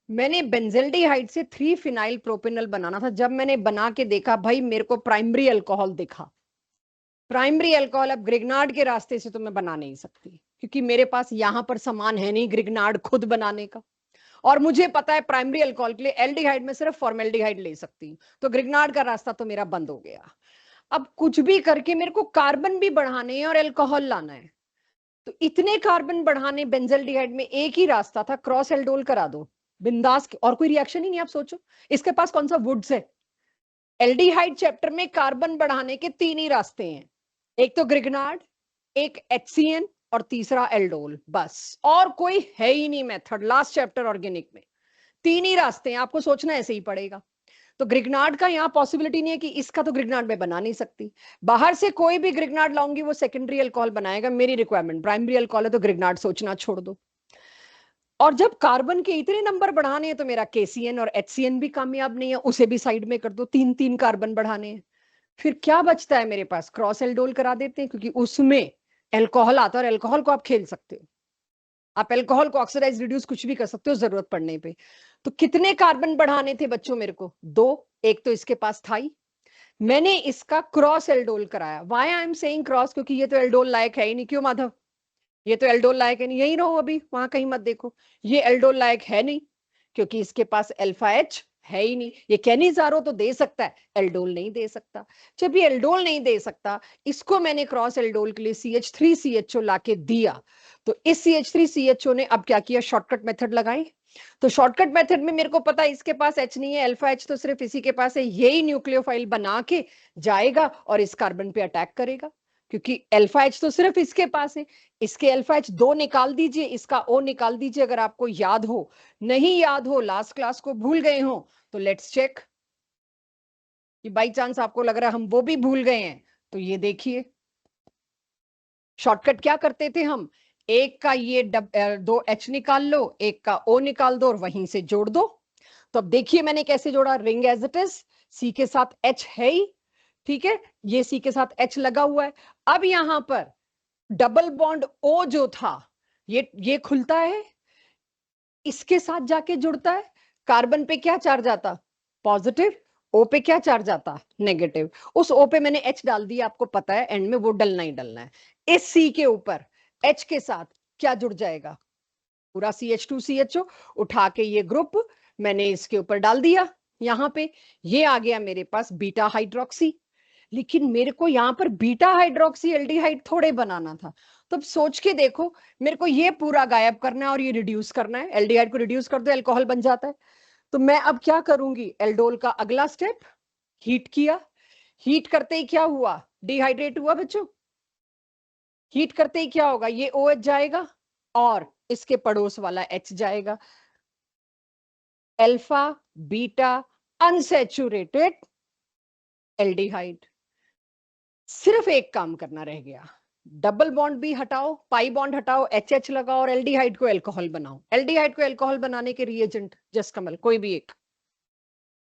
मैंने बेंजेल्डिहाइड से 3 फिनाइल प्रोपिनल बनाना था। जब मैंने बना के देखा भाई मेरे को प्राइमरी अल्कोहल दिखा, प्राइमरी अल्कोहल अब ग्रिग्नार्ड के रास्ते से तो मैं बना नहीं सकती, क्योंकि मेरे पास यहां पर सामान है नहीं ग्रिग्नार्ड खुद बनाने का, और मुझे पता है प्राइमरी अल्कोहल के लिए एल्डिहाइड में सिर्फ फॉर्मेल्डिहाइड ले सकती हूँ, तो ग्रिग्नार्ड का रास्ता तो मेरा बंद हो गया। अब कुछ भी करके मेरे को कार्बन भी बढ़ाने हैं और अल्कोहल लाना है, तो इतने कार्बन बढ़ाने बेंजल्डिहाइड में एक ही रास्ता था, क्रॉस एल्डोल करा दो बिंदास, और कोई रिएक्शन ही नहीं। आप सोचो इसके पास कौन सा वुड्स है, एल्डिहाइड चैप्टर में कार्बन बढ़ाने के 3 ही रास्ते हैं, एक तो ग्रिग्नार्ड, एक HCN और तीसरा एल्डोल, बस और कोई है ही नहीं मेथड लास्ट चैप्टर ऑर्गेनिक में। 3 ही रास्ते हैं, आपको सोचना ऐसे ही पड़ेगा। तो ग्रिग्नार्ड का यहाँ पॉसिबिलिटी नहीं है कि इसका तो ग्रिग्नार्ड में बना नहीं सकती, बाहर से कोई भी ग्रिग्नार्ड लाऊंगी वो सेकेंडरी अल्कोहल बनाएगा, मेरी रिक्वायरमेंट प्राइमरी अल्कोहल है, तो ग्रिग्नार्ड सोचना छोड़ दो। और जब कार्बन के इतने नंबर बढ़ाने हैं तो मेरा KCN और HCN भी कामयाब नहीं है, उसे भी साइड में कर दो, 3 कार्बन बढ़ाने हैं। फिर क्या बचता है मेरे पास, क्रॉस एल्डोल करा देते हैं, क्योंकि उसमें एल्कोहल आता है और एल्कोहल को आप खेल सकते हो, आप एल्कोहल को ऑक्सीडाइज रिड्यूस कुछ भी कर सकते हो जरूरत पड़ने पे। तो कितने कार्बन बढ़ाने थे बच्चों मेरे को? 2। एक तो इसके पास था ही, मैंने इसका क्रॉस एल्डोल कराया। Why I am saying cross? क्योंकि ये तो एल्डोल लायक है ही नहीं। क्यों माधव? ये तो एल्डोल लायक है नहीं, यही रहो अभी, वहां कहीं मत देखो। ये एल्डोल लायक है नहीं क्योंकि इसके पास अल्फा एच है ही नहीं। ये कैनिजारो तो दे सकता है, एल्डोल नहीं दे सकता। जब ये एल्डोल नहीं दे सकता, इसको मैंने क्रॉस एल्डोल के लिए CH3CHO लाके दिया। तो इस CH3CHO ने अब क्या किया? शॉर्टकट मेथड लगाई। तो शॉर्टकट मेथड में मेरे को पता है इसके पास H नहीं है, अल्फा H तो सिर्फ इसी के पास है। यही न्यूक्लियोफाइल बना के जाएगा और इस कार्बन पे अटैक करेगा, क्योंकि अल्फा H तो सिर्फ इसके पास है। इसके अल्फा H 2 निकाल दीजिए, इसका O निकाल दीजिए, अगर आपको याद हो। नहीं याद हो, लास्ट क्लास को भूल गए हो, तो लेट्स चेक। कि बाई चांस आपको लग रहा है हम वो भी भूल गए हैं, तो ये देखिए शॉर्टकट क्या करते थे हम? एक का ये 2 H निकाल लो, एक का O निकाल दो और वहीं से जोड़ दो। तो अब देखिए मैंने कैसे जोड़ा। Ring as it is, C के साथ H है ही, ठीक है, ये C के साथ H लगा हुआ है। अब यहां पर डबल बॉन्ड O जो था, ये खुलता है, इसके साथ जाके जुड़ता है। कार्बन पे क्या चार्ज आता? पॉजिटिव। O पे क्या चार्ज आता? नेगेटिव। उस O पे मैंने H डाल दिया, आपको पता है एंड में वो डलना ही डलना है। इस C के ऊपर H के साथ क्या जुड़ जाएगा? पूरा CH2CHO उठा के ये ग्रुप मैंने इसके ऊपर डाल दिया। यहां पे ये आ गया मेरे पास बीटा हाइड्रोक्सी। लेकिन मेरे को यहाँ पर बीटा हाइड्रोक्सी एल्डिहाइड थोड़े बनाना था। तो अब सोच के देखो, मेरे को ये पूरा गायब करना है और ये रिड्यूस करना है। एल्डिहाइड को रिड्यूस कर दो, अल्कोहल बन जाता है। तो मैं अब क्या करूंगी? एल्डोल का अगला स्टेप, हीट किया। हीट करते ही क्या हुआ? डिहाइड्रेट हुआ बच्चों। हीट करते ही क्या होगा? ये OH जाएगा और इसके पड़ोस वाला H जाएगा। Alpha beta unsaturated aldehyde. सिर्फ एक काम करना रह गया, डबल बॉन्ड भी हटाओ, पाई बॉन्ड हटाओ, HH लगाओ और एल्डिहाइड को अल्कोहल बनाओ। एल्डिहाइड को अल्कोहल बनाने के रिएजेंट, जस्ट कमल कोई भी एक,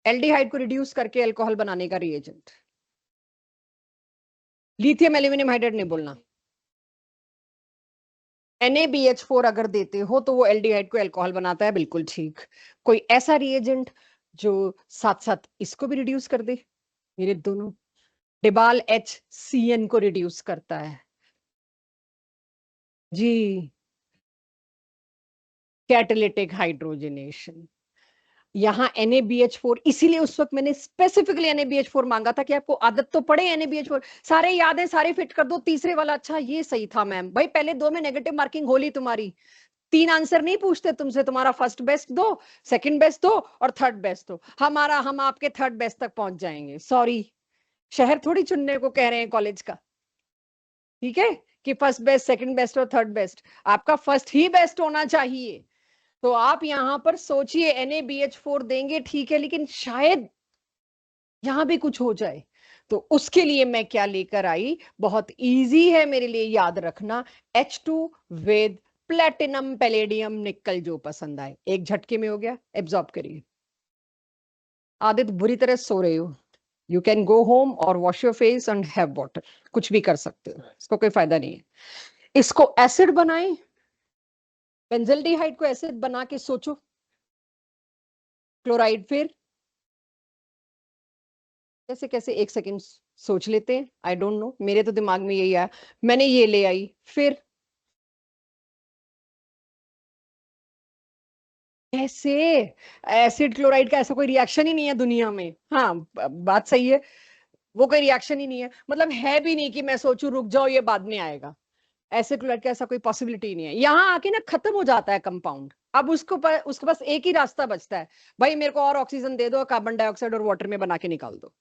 एल्डिहाइड को रिड्यूस करके अल्कोहल बनाने का रिएजेंट। लिथियम एल्यूमिनियम हाइड्राइड नहीं बोलना। NaBH4 अगर देते हो तो वो एल्डिहाइड को अल्कोहल बनाता है, बिल्कुल ठीक। कोई ऐसा रिएजेंट जो साथ साथ इसको भी रिड्यूस कर दे? मेरे दोनों डिबाल HCN को रिड्यूस करता है जी, कैटालिटिक हाइड्रोजनेशन। यहाँ NaBH4, इसीलिए उस वक्त मैंने स्पेसिफिकली NaBH4 मांगा था कि आपको आदत तो पड़े NaBH4। सारे याद है, सारे फिट कर दो। तीसरे वाला अच्छा ये सही था मैम। भाई पहले 2 में नेगेटिव मार्किंग होली तुम्हारी। 3 आंसर नहीं पूछते तुमसे, तुम्हारा फर्स्ट बेस्ट दो, सेकंड बेस्ट दो और थर्ड बेस्ट दो। हम आपके थर्ड बेस्ट तक पहुंच जाएंगे। सॉरी, शहर थोड़ी चुनने को कह रहे हैं कॉलेज का, ठीक है, कि फर्स्ट बेस्ट, सेकंड बेस्ट और थर्ड बेस्ट। आपका फर्स्ट ही बेस्ट होना चाहिए। तो आप यहां पर सोचिए NaBH4 देंगे ठीक है, लेकिन शायद यहां भी कुछ हो जाए। तो उसके लिए मैं क्या लेकर आई? बहुत इजी है मेरे लिए याद रखना, H2 विद प्लेटिनम पैलेडियम निकल, जो पसंद आए। एक झटके में हो गया, एब्जॉर्ब करिए। आदित्य बुरी तरह सो रहे हो, यू कैन गो होम और wash your face and have water, कुछ भी कर सकते हो, इसको कोई फायदा नहीं है। इसको एसिड बनाए, बेंजल्डिहाइड को एसिड बना के सोचो, क्लोराइड। फिर कैसे कैसे, एक सेकंड सोच लेते हैं। आई डोंट नो, मेरे तो दिमाग में यही आया, मैंने ये ले आई। फिर कैसे? एसिड क्लोराइड का ऐसा कोई रिएक्शन ही नहीं है दुनिया में। हाँ, बात सही है, वो कोई रिएक्शन ही नहीं है, मतलब है भी नहीं कि मैं सोचूं रुक जाओ ये बाद में आएगा। एसिड क्लोराइड का ऐसा कोई पॉसिबिलिटी नहीं है। यहाँ आके ना खत्म हो जाता है कंपाउंड। अब उसके पास एक ही रास्ता बचता है, भाई मेरे को और ऑक्सीजन दे दो, कार्बन डाइऑक्साइड और वाटर में बना के निकाल दो।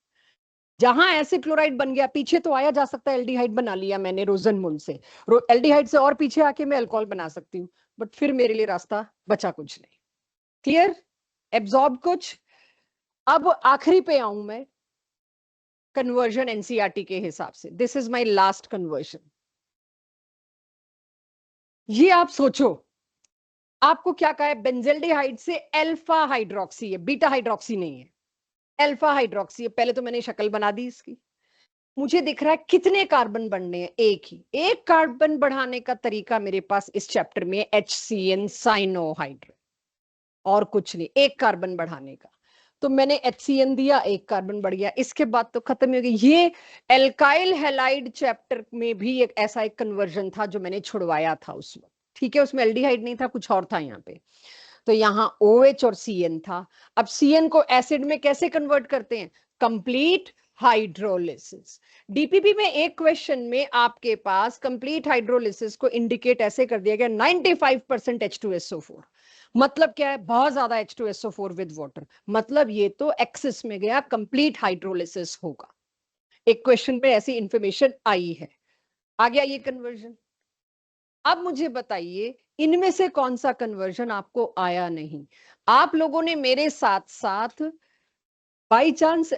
जहां एसिड क्लोराइड बन गया, पीछे तो आया जा सकता है, एल्डिहाइड बना लिया मैंने रोजनमुंड से, एल्डिहाइड से और पीछे आके मैं अल्कोहल बना सकती हूँ, बट फिर मेरे लिए रास्ता बचा कुछ नहीं। क्लियर? एब्जॉर्ब कुछ। अब आखिरी पे आऊं मैं, कन्वर्जन एनसीईआरटी के हिसाब से। This is my last conversion. ये आप सोचो, आपको क्या कहा है? बेंजल्डिहाइड से अल्फा हाइड्रोक्सी है, बीटा हाइड्रोक्सी नहीं है, अल्फा हाइड्रोक्सी है। पहले तो मैंने शक्ल बना दी इसकी। मुझे दिख रहा है कितने कार्बन बनने हैं? एक ही। एक कार्बन बढ़ाने का तरीका मेरे पास इस चैप्टर में HCN साइनोहाइड्रेट। और कुछ नहीं, एक कार्बन बढ़ाने का। तो मैंने HCN दिया, एक कार्बन बढ़ गया, इसके बाद तो खत्म हो गई। ये एल्काइल हैलाइड चैप्टर में भी एक ऐसा एक कन्वर्जन था जो मैंने छुड़वाया था उस वक्त, ठीक है। उसमें एल्डिहाइड नहीं था, कुछ और था यहाँ पे। तो यहाँ OH और CN था। अब CN को एसिड में कैसे कन्वर्ट करते हैं? Complete hydrolysis. डीपीपी में एक क्वेश्चन में आपके पास कंप्लीट हाइड्रोलिसिस को इंडिकेट ऐसे कर दिया गया 95% H2SO4। मतलब क्या है? बहुत ज्यादा H2SO4 विद वाटर, मतलब ये तो एक्सिस में गया, कंप्लीट हाइड्रोलिसिस होगा। एक क्वेश्चन पे ऐसी इंफॉर्मेशन आई है। आ गया ये कन्वर्जन। अब मुझे बताइए इनमें से कौन सा कन्वर्जन आपको आया नहीं? आप लोगों ने मेरे साथ साथ बाई चांस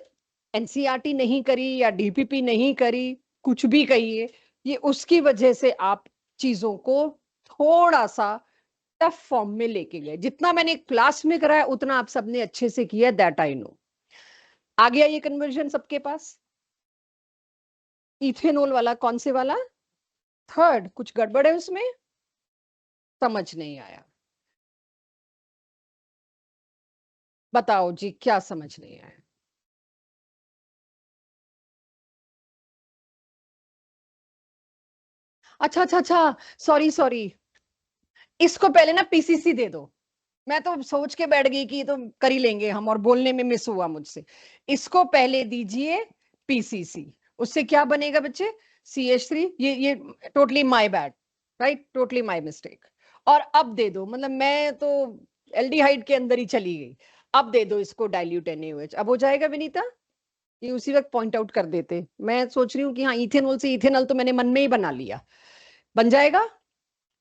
एनसीईआरटी नहीं करी या डीपीपी नहीं करी, कुछ भी कहिए, ये उसकी वजह से आप चीजों को थोड़ा सा टफ फॉर्म में लेके गए। जितना मैंने क्लास में कराया उतना आप सबने अच्छे से किया, दैट आई नो। आ गया ये कन्वर्जन सबके पास? इथेनॉल वाला कौन से वाला? थर्ड। कुछ गड़बड़ है उसमें? समझ नहीं आया? बताओ जी, क्या समझ नहीं आया? अच्छा अच्छा अच्छा, सॉरी सॉरी, इसको पहले ना पीसीसी दे दो। मैं तो सोच के बैठ गई कि ये तो कर ही लेंगे हम, और बोलने में मिस हुआ मुझसे। इसको पहले दीजिए पीसीसी। उससे क्या बनेगा बच्चे? CH3। ये totally my bad, right, totally my mistake. और अब दे दो, मतलब मैं तो एल्डिहाइड के अंदर ही चली गई। अब दे दो इसको डाइल्यूट NaOH, अब हो जाएगा विनीता? ये उसी वक्त पॉइंट आउट कर देते। मैं सोच रही हूँ कि हाँ, इथेनॉल से इथेनॉल तो मैंने मन में ही बना लिया, बन जाएगा।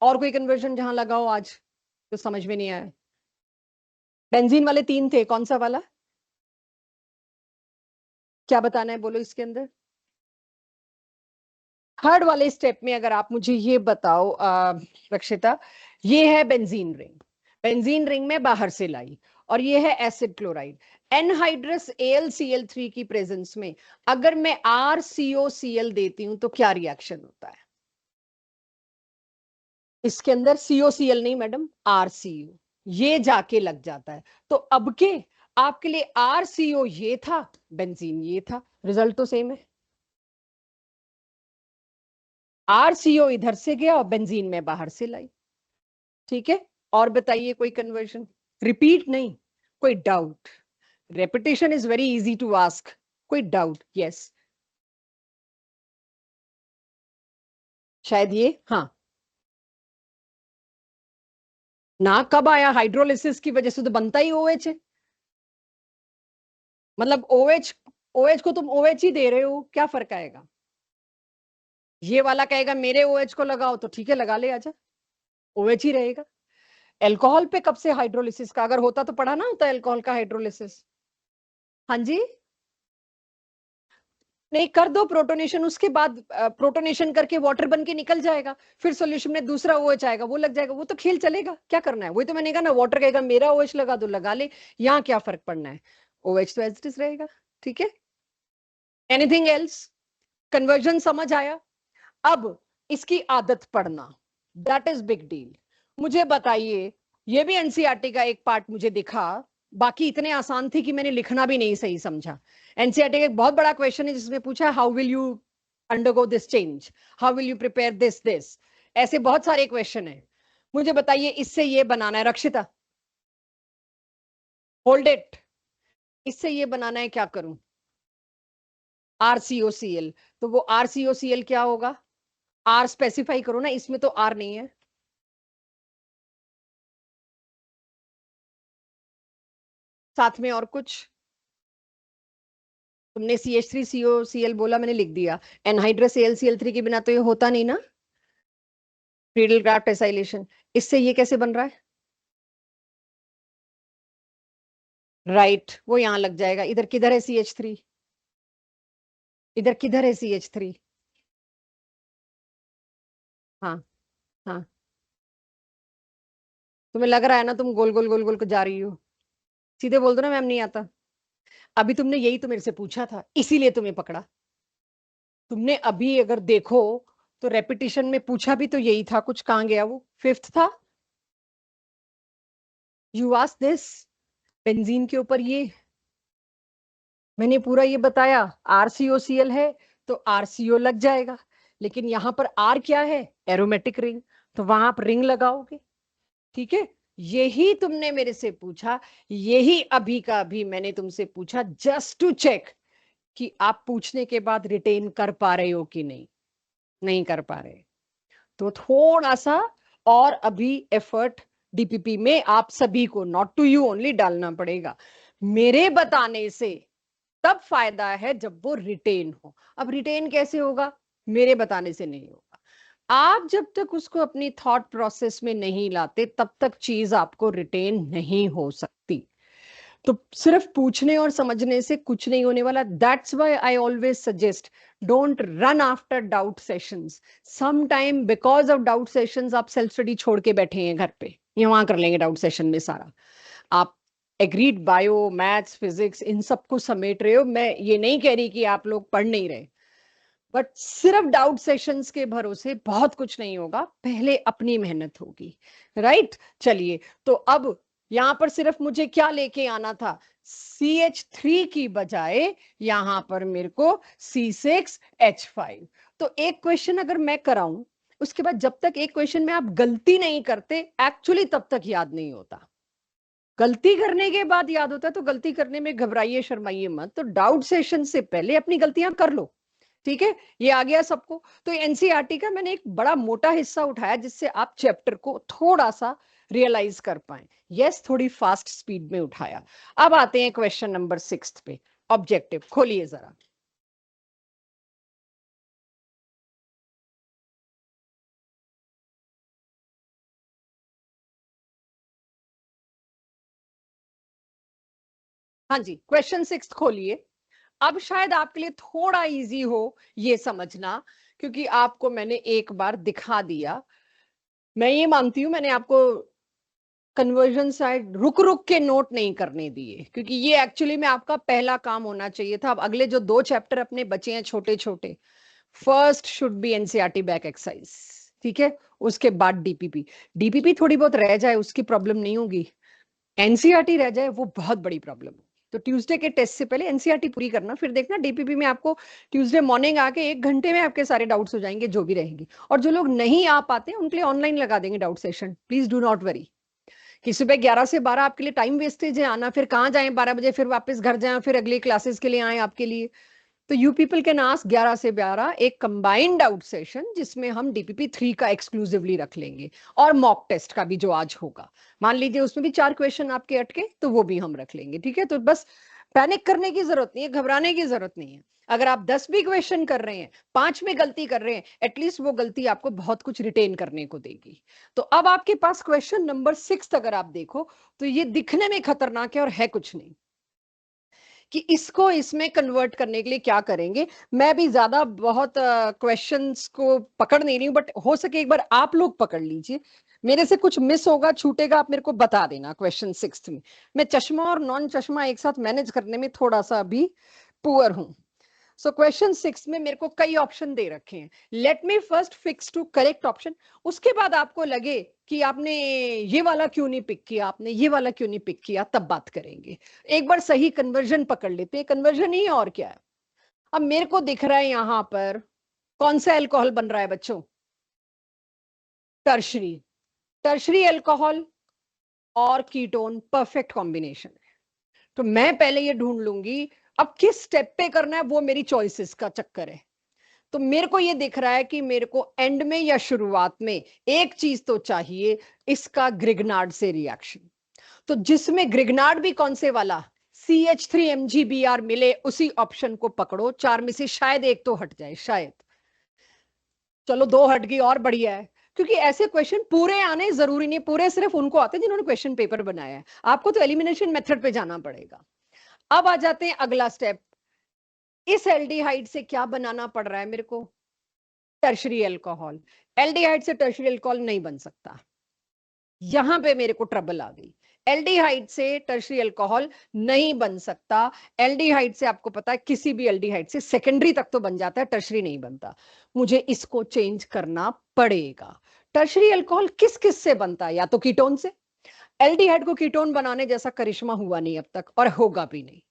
और कोई कन्वर्जन जहां लगाओ आज तो समझ में नहीं आया। बेंजीन वाले 3 थे, कौन सा वाला? क्या बताना है बोलो इसके अंदर। थर्ड वाले स्टेप में अगर आप मुझे ये बताओ रक्षिता, ये है बेंजीन रिंग। बेंजीन रिंग में बाहर से लाई, और ये है एसिड क्लोराइड। एनहाइड्रस AlCl3 की प्रेजेंस में अगर मैं RCOCl देती हूं तो क्या रिएक्शन होता है? इसके अंदर COCl नहीं मैडम, RCO, ये जाके लग जाता है। तो अब के आपके लिए RCO ये था, बेंजीन ये था, रिजल्ट तो सेम है। RCO इधर से गया और बेंजीन में बाहर से लाई, ठीक है। और बताइए कोई कन्वर्जन? रिपीट नहीं, कोई doubt? Repetition is very easy to ask. कोई डाउट? यस, शायद ये, हाँ। ना कब आया? हाइड्रोलिसिस की वजह से तो बनता ही OH है। मतलब OH को तुम OH ही दे रहे हो, क्या फर्क आएगा? ये वाला कहेगा मेरे OH को लगाओ, तो ठीक है लगा ले, आजा, OH ही रहेगा। एल्कोहल पे कब से हाइड्रोलिसिस का? अगर होता तो पढ़ा ना होता एल्कोहल का हाइड्रोलिसिस। हाँ जी, नहीं कर दो प्रोटोनेशन, उसके बाद प्रोटोनेशन करके वाटर बन के निकल जाएगा, फिर सॉल्यूशन में दूसरा OH आएगा, वो लग जाएगा, वो तो खेल चलेगा, क्या करना है? वही तो मैंने कहा ना, वाटर कहेगा मेरा OH लगा दो, लगा ले, यहाँ क्या फर्क पड़ना है? OH तो एज इट इज रहेगा, ठीक है। Anything else? कन्वर्जन समझ आया? अब इसकी आदत पड़ना, दैट इज बिग डील। मुझे बताइए, ये भी एनसीईआरटी का एक पार्ट मुझे दिखा, बाकी इतने आसान थे कि मैंने लिखना भी नहीं सही समझा। एनसीईआरटी का एक बहुत बड़ा क्वेश्चन है जिसमें पूछा how will you undergo this change, how will you prepare this, ऐसे बहुत सारे क्वेश्चन है। मुझे बताइए इससे ये बनाना है, रक्षिता होल्ड इट, इससे ये बनाना है, क्या करूं? RCOCl, तो वो RCOCl क्या होगा? R स्पेसिफाई करो ना, इसमें तो R नहीं है। साथ में और कुछ? तुमने CH3COCl बोला, मैंने लिख दिया। एनहाइड्रस AlCl3 के बिना तो ये होता नहीं ना, फ्रीडल क्राफ्ट एसाइलेशन। इससे ये कैसे बन रहा है? राइट, वो यहां लग जाएगा। इधर किधर है CH3? इधर किधर है CH3? हाँ, हाँ, तुम्हें लग रहा है ना तुम गोल गोल गोल गोल को जा रही हो? सीधे बोल दो ना मैम नहीं आता। अभी तुमने यही तो मेरे से पूछा था, इसीलिए तुम्हें पकड़ा। तुमने अभी अगर देखो तो रेपिटेशन में पूछा भी तो यही था, कुछ कहाँ गया वो? फिफ्थ था। यू आस्क दिस, बेंजीन के ऊपर ये मैंने पूरा ये बताया, RCOCl है तो RCO लग जाएगा, लेकिन यहां पर R क्या है, एरोमेटिक रिंग, तो वहां आप रिंग लगाओगे। ठीक है, यही तुमने मेरे से पूछा, यही अभी का अभी मैंने तुमसे पूछा, जस्ट टू चेक कि आप पूछने के बाद रिटेन कर पा रहे हो कि नहीं, नहीं कर पा रहे। तो थोड़ा सा और अभी एफर्ट DPP में आप सभी को, नॉट टू यू ओनली, डालना पड़ेगा। मेरे बताने से तब फायदा है जब वो रिटेन हो। अब रिटेन कैसे होगा, मेरे बताने से नहीं होगा। आप जब तक उसको अपनी थॉट प्रोसेस में नहीं लाते तब तक चीज आपको रिटेन नहीं हो सकती। तो सिर्फ पूछने और समझने से कुछ नहीं होने वाला। That's why I always suggest, don't run after doubt sessions. Some time because of doubt sessions आप सेल्फ स्टडी छोड़ के बैठे हैं घर पे, ये वहां कर लेंगे डाउट सेशन में सारा। आप agreed bio maths physics in सबको समेट रहे हो, मैं ये नहीं कह रही कि आप लोग पढ़ नहीं रहे, बट सिर्फ डाउट सेशंस के भरोसे बहुत कुछ नहीं होगा, पहले अपनी मेहनत होगी। राइट, चलिए, तो अब यहां पर सिर्फ मुझे क्या लेके आना था, CH3 की बजाय यहां पर मेरे को C6H5। तो एक क्वेश्चन अगर मैं कराऊं, उसके बाद जब तक एक क्वेश्चन में आप गलती नहीं करते, एक्चुअली तब तक याद नहीं होता। गलती करने के बाद याद होता है, तो गलती करने में घबराइए शर्माइए मत, तो डाउट सेशन से पहले अपनी गलतियां कर लो। ठीक है, ये आ गया सबको। तो एनसीईआरटी का मैंने एक बड़ा मोटा हिस्सा उठाया जिससे आप चैप्टर को थोड़ा सा रियलाइज कर पाए। यस, थोड़ी फास्ट स्पीड में उठाया। अब आते हैं क्वेश्चन नंबर 6 पे। ऑब्जेक्टिव खोलिए जरा। हाँ जी, क्वेश्चन 6 खोलिए। अब शायद आपके लिए थोड़ा इजी हो ये समझना, क्योंकि आपको मैंने एक बार दिखा दिया। मैं ये मानती हूं मैंने आपको कन्वर्जन साइड रुक रुक के नोट नहीं करने दिए, क्योंकि ये एक्चुअली में आपका पहला काम होना चाहिए था। अब अगले जो 2 चैप्टर अपने बचे हैं छोटे छोटे, first should be NCERT back exercise. ठीक है, उसके बाद डीपीपी। डीपीपी थोड़ी बहुत रह जाए उसकी प्रॉब्लम नहीं होगी, एनसीईआरटी रह जाए वो बहुत बड़ी प्रॉब्लम है। तो ट्यूसडे के टेस्ट से पहले एनसीईआरटी पूरी करना, फिर देखना डीपीपी में आपको ट्यूसडे मॉर्निंग आके 1 घंटे में आपके सारे डाउट्स हो जाएंगे जो भी रहेंगे। और जो लोग नहीं आ पाते उनके लिए ऑनलाइन लगा देंगे doubt session, please do not worry. कि सुबह 11 से 12 आपके लिए टाइम वेस्टेज है, आना फिर कहाँ जाए 12 बजे, फिर वापस घर जाए, फिर अगली क्लासेस के लिए आए आपके लिए। तो यू पीपल कैन आस्क 11 से 12 एक कंबाइंड आउट सेशन, जिसमें हम DPP 3 का एक्सक्लूसिवली रख लेंगे, और मॉक टेस्ट का भी जो आज होगा। मान लीजिए उसमें भी 4 क्वेश्चन आपके अटके तो वो भी हम रख लेंगे। ठीक है, तो बस पैनिक करने की जरूरत नहीं है, घबराने की जरूरत नहीं है। अगर आप 10 भी क्वेश्चन कर रहे हैं, 5 में गलती कर रहे हैं, एटलीस्ट वो गलती आपको बहुत कुछ रिटेन करने को देगी। तो अब आपके पास क्वेश्चन नंबर 6 अगर आप देखो, तो ये दिखने में खतरनाक है और है कुछ नहीं, कि इसको इसमें कन्वर्ट करने के लिए क्या करेंगे। मैं भी ज्यादा बहुत क्वेश्चंस को पकड़ नहीं रही हूं, बट हो सके एक बार आप लोग पकड़ लीजिए। मेरे से कुछ मिस होगा छूटेगा आप मेरे को बता देना। क्वेश्चन 6 में मैं चश्मा और नॉन चश्मा एक साथ मैनेज करने में थोड़ा सा अभी पुअर हूं। सो क्वेश्चन 6 में मेरे को कई ऑप्शन दे रखे हैं। Let me first fix two correct option. उसके बाद आपको लगे कि आपने ये वाला क्यों नहीं पिक किया, आपने ये वाला क्यों नहीं पिक किया, तब बात करेंगे। एक बार सही कन्वर्जन पकड़ लेते हैं, कन्वर्जन ही और क्या है। अब मेरे को दिख रहा है यहां पर कौन सा अल्कोहल बन रहा है बच्चों, टर्शरी। टर्शरी अल्कोहल और कीटोन परफेक्ट कॉम्बिनेशन है। तो मैं पहले ये ढूंढ लूंगी, अब किस स्टेप पे करना है वो मेरी चॉइसेस का चक्कर है। तो मेरे को ये दिख रहा है कि मेरे को एंड में या शुरुआत में एक चीज तो चाहिए, इसका ग्रिग्नार्ड से रिएक्शन। तो जिसमें ग्रिग्नार्ड भी कौन से वाला, CH3MgBr मिले, उसी ऑप्शन को पकड़ो। 4 में से शायद एक तो हट जाए, शायद। चलो 2 हट गई और बढ़िया है, क्योंकि ऐसे क्वेश्चन पूरे आने जरूरी नहीं, पूरे सिर्फ उनको आते हैं जिन्होंने क्वेश्चन पेपर बनाया है। आपको तो एलिमिनेशन मेथड पे जाना पड़ेगा। अब आ जाते हैं अगला स्टेप। इस एल्डिहाइड से क्या बनाना पड़ रहा है मेरे को, टर्शरी अल्कोहल। एल्डिहाइड से टर्शरी अल्कोहल नहीं बन सकता, यहां पे मेरे को ट्रबल आ गई। एल्डिहाइड से टर्शरी अल्कोहल नहीं बन सकता। एल्डिहाइड से आपको पता है किसी भी एल्डिहाइड से सेकेंडरी तक तो बन जाता है, टर्शरी नहीं बनता। मुझे इसको चेंज करना पड़ेगा। टर्शरी अल्कोहल किस किस से बनता है, या तो कीटोन से, एल्डिहाइड को कीटोन बनाने जैसा करिश्मा हुआ नहीं अब तक और होगा भी नहीं।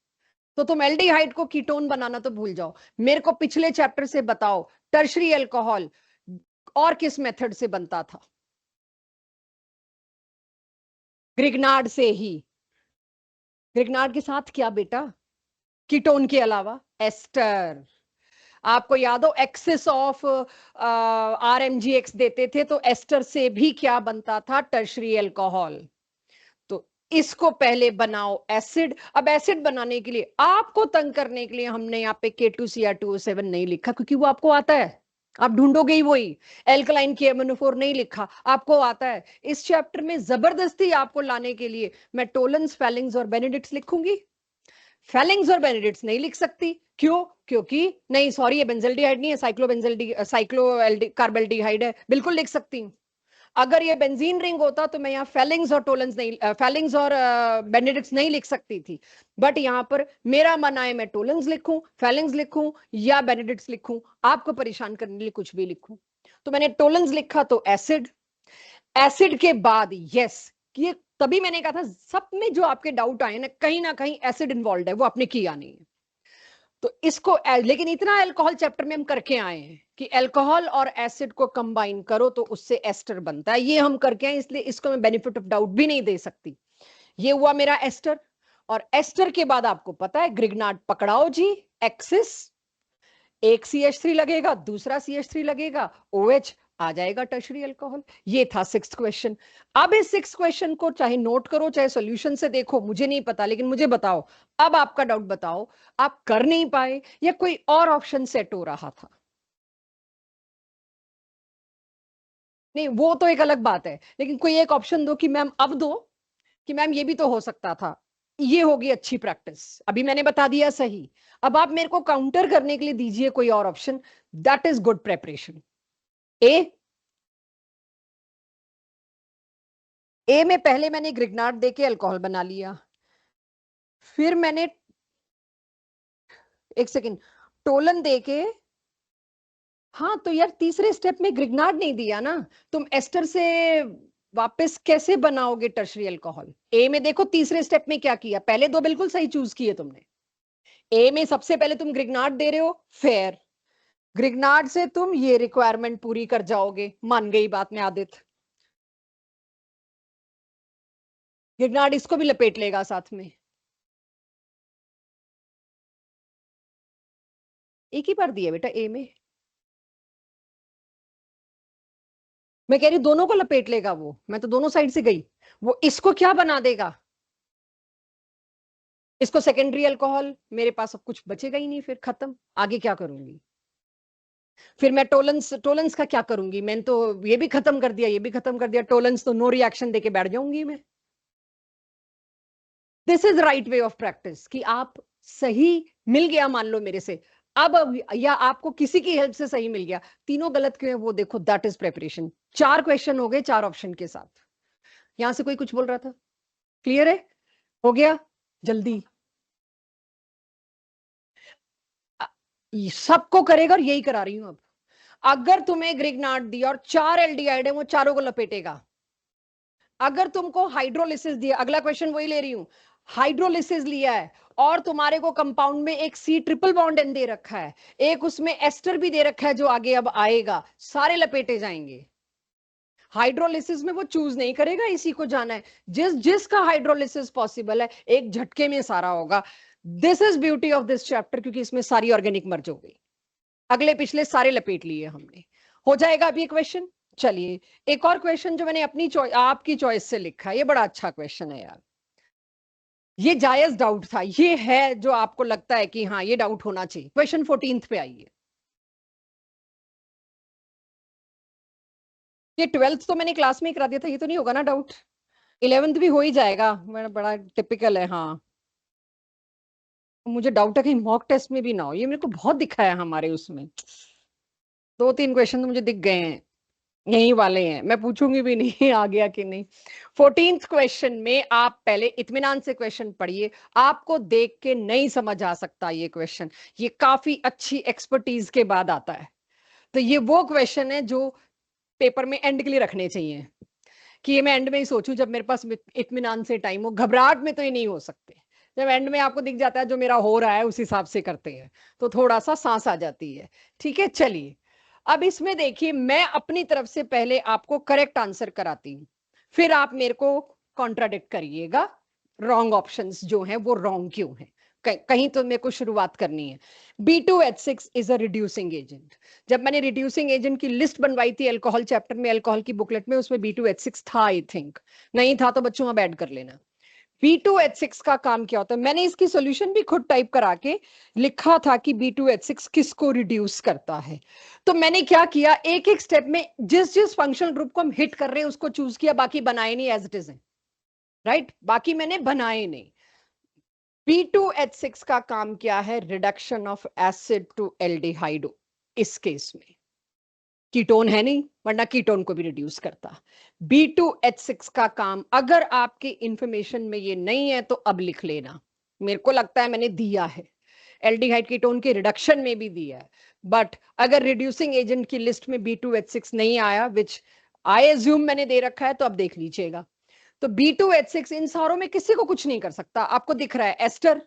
तो तुम एल्डिहाइड को कीटोन बनाना तो भूल जाओ। मेरे को पिछले चैप्टर से बताओ टर्शरी अल्कोहल और किस मेथड से बनता था? ग्रिग्नार्ड से ही। ग्रिग्नार्ड के साथ क्या बेटा? कीटोन के अलावा एस्टर। आपको याद हो एक्सेस ऑफ RMGX देते थे तो एस्टर से भी क्या बनता था? Tertiary alcohol. तो इसको पहले बनाओ एसिड। अब एसिड बनाने के लिए आपको तंग करने के लिए हमने यहाँ पे K2Cr2O7 नहीं लिखा क्योंकि वो आपको आता है, आप ढूंढोगे ही वही। एल्कलाइन KMnO4 नहीं लिखा, आपको आता है। इस चैप्टर में जबरदस्ती आपको लाने के लिए मैं टोलेंस, फेलिंग्स और बेनेडिक्ट्स लिखूंगी। फेलिंग्स और बेनेडिक्ट्स नहीं लिख सकती, क्यों? क्योंकि नहीं, सॉरी, ये बेंजल्डिहाइड नहीं है, साइक्लो कार्बेल्डिहाइड है। बिल्कुल लिख सकती हूँ। अगर ये बेंजीन रिंग होता तो मैं यहाँ फेलिंग्स और टोलेंस नहीं, फेलिंग्स और बेनेडिक्ट्स नहीं लिख सकती थी। बट यहाँ पर मेरा मन आए मैं टोलेंस लिखूं, फेलिंग्स लिखूं या बेनेडिक्ट्स लिखूं, आपको परेशान करने के लिए कुछ भी लिखूं। तो मैंने टोलेंस लिखा तो एसिड। एसिड के बाद यस, ये तभी मैंने कहा था सब में जो आपके डाउट आए ना कहीं एसिड इन्वॉल्व है, वो आपने किया नहीं है। तो इसको लेकिन इतना अल्कोहल चैप्टर में हम करके आए हैं कि अल्कोहल और एसिड को कंबाइन करो तो उससे एस्टर बनता है। ये हम करके आए, इसलिए इसको मैं बेनिफिट ऑफ डाउट भी नहीं दे सकती। ये हुआ मेरा एस्टर। और एस्टर के बाद आपको पता है ग्रिग्नार्ड पकड़ाओ जी, एक्सिस, एक CH3 लगेगा, दूसरा CH3 लगेगा, OH आ जाएगा टर्शरी अल्कोहल। ये था 6th क्वेश्चन। अब इस 6th क्वेश्चन को चाहे नोट करो चाहे सॉल्यूशन से देखो, मुझे नहीं पता, लेकिन मुझे बताओ, अब आपका डाउट बताओ, आप कर नहीं पाए या कोई और ऑप्शन सेट हो रहा था? नहीं, वो तो एक अलग बात है, लेकिन कोई एक ऑप्शन दो कि मैम अब दो कि मैम ये भी तो हो सकता था। ये होगी अच्छी प्रैक्टिस। अभी मैंने बता दिया सही, अब आप मेरे को काउंटर करने के लिए दीजिए कोई और option. That is good preparation. ए में पहले मैंने ग्रिग्नार्ड देके अल्कोहल बना लिया, फिर मैंने, एक सेकेंड, टोलन देके, हाँ तो यार तीसरे स्टेप में ग्रिग्नार्ड नहीं दिया ना, तुम एस्टर से वापस कैसे बनाओगे टर्शरी अल्कोहल? ए में देखो तीसरे स्टेप में क्या किया, पहले दो बिल्कुल सही चूज किए तुमने। ए में सबसे पहले तुम ग्रिग्नार्ड दे रहे हो, फेयर, ग्रिग्नार्ड से तुम ये रिक्वायरमेंट पूरी कर जाओगे, मान गई बात में आदित। ग्रिग्नार्ड इसको भी लपेट लेगा साथ में। एक ही बार दिया बेटा ए में, मैं कह रही दोनों को लपेट लेगा वो, मैं तो दोनों साइड से गई। वो इसको क्या बना देगा? इसको सेकेंडरी अल्कोहल, मेरे पास अब कुछ बचेगा ही नहीं, फिर खत्म, आगे क्या करूंगी? फिर मैं टोलेंस, टोलेंस का क्या करूंगी? मैंने तो ये भी खत्म कर दिया, ये भी खत्म कर दिया, टोलेंस तो नो रिएक्शन देके बैठ जाऊंगी मैं। This is right way of practice कि आप सही मिल गया मान लो मेरे से, अब या आपको किसी की हेल्प से सही मिल गया, तीनों गलत क्यों है वो देखो, दैट इज प्रेपरेशन। 4 क्वेश्चन हो गए 4 ऑप्शन के साथ। यहां से कोई कुछ बोल रहा था? क्लियर है? हो गया? जल्दी सबको करेगा और यही करा रही हूं अब। अगर तुम्हें ग्रिग्नार्ड दिया और 4 एल्डिहाइड है, वो चारों को लपेटेगा। अगर तुमको हाइड्रोलिसिस दिया, अगला क्वेश्चन वही ले रही हूं, हाइड्रोलिसिस लिया है और तुम्हारे को कंपाउंड में एक C ट्रिपल बॉन्ड N दे रखा है, एक उसमें एस्टर भी दे रखा है जो आगे अब आएगा, सारे लपेटे जाएंगे। हाइड्रोलिसिस में वो चूज नहीं करेगा इसी को जाना है, जिसका हाइड्रोलिसिस पॉसिबल है एक झटके में सारा होगा। This is beauty of this chapter, क्योंकि इसमें सारी ऑर्गेनिक मर्ज हो गई, अगले पिछले सारे लपेट लिए हमने। हो जाएगा अभी क्वेश्चन। चलिए एक और क्वेश्चन जो मैंने अपनी चॉइस, आपकी चॉइस से लिखा है, ये बड़ा अच्छा क्वेश्चन है यार, ये जायज डाउट था, ये है जो आपको लगता है कि हाँ ये डाउट होना चाहिए। क्वेश्चन 14th पे आइए। ये 12th तो मैंने क्लास में ही करा दिया था, ये तो नहीं होगा ना डाउट? 11th भी हो ही जाएगा, मेरा बड़ा टिपिकल है। हाँ मुझे डाउट है कहीं मॉक टेस्ट में भी ना हो, ये मेरे को बहुत दिखा है हमारे उसमें, 2-3 क्वेश्चन तो मुझे दिख गए हैं, यही वाले हैं, मैं पूछूंगी भी नहीं आ गया कि नहीं। 14th क्वेश्चन में आप पहले इत्मीनान से क्वेश्चन पढ़िए, आपको देख के नहीं समझ आ सकता ये क्वेश्चन, ये काफी अच्छी एक्सपर्टीज के बाद आता है। तो ये वो क्वेश्चन है जो पेपर में एंड के लिए रखने चाहिए। कि ये मैं एंड में ही सोचूं जब मेरे पास इत्मीनान से टाइम हो। घबराहट में तो ये नहीं हो सकते। जब एंड में आपको दिख जाता है जो मेरा हो रहा है उस हिसाब से करते हैं तो थोड़ा सा सांस आ जाती है। ठीक है, चलिए अब इसमें देखिए, मैं अपनी तरफ से पहले आपको करेक्ट आंसर कराती हूँ, फिर आप मेरे को कॉन्ट्राडिक्ट करिएगा, रॉन्ग ऑप्शंस जो हैं वो रॉन्ग क्यों हैं। कहीं तो मेरे को शुरुआत करनी है। B2H6 is a reducing agent. जब मैंने रिड्यूसिंग एजेंट की लिस्ट बनवाई थी अल्कोहल चैप्टर में, अल्कोहल की बुकलेट में, उसमें B2H6 था आई थिंक, नहीं था तो बच्चों आप ऐड कर लेना। B2H6 का काम क्या होता है, मैंने इसकी सॉल्यूशन भी खुद टाइप करा के लिखा था कि B2H6 किसको रिड्यूस करता है। तो मैंने क्या किया, एक एक स्टेप में जिस जिस फंक्शनल ग्रुप को हम हिट कर रहे हैं उसको चूज किया, बाकी बनाए नहीं एज इट इज है, राइट, बाकी मैंने बनाए नहीं। B2H6 का काम क्या है, reduction of acid to aldehyde. इस केस में कीटोन है नहीं, वरना कीटोन को भी रिड्यूस करता। B2H6 का काम, अगर आपके इंफॉर्मेशन में ये नहीं है तो अब लिख लेना, मेरे को लगता है मैंने दिया है, एल्डिहाइड कीटोन के रिडक्शन में भी दिया है। बट अगर रिड्यूसिंग एजेंट की लिस्ट में B2H6 नहीं आया, विच आई एज्यूम मैंने दे रखा है, तो अब देख लीजिएगा। तो B2H6 इन सारों में किसी को कुछ नहीं कर सकता। आपको दिख रहा है एस्टर,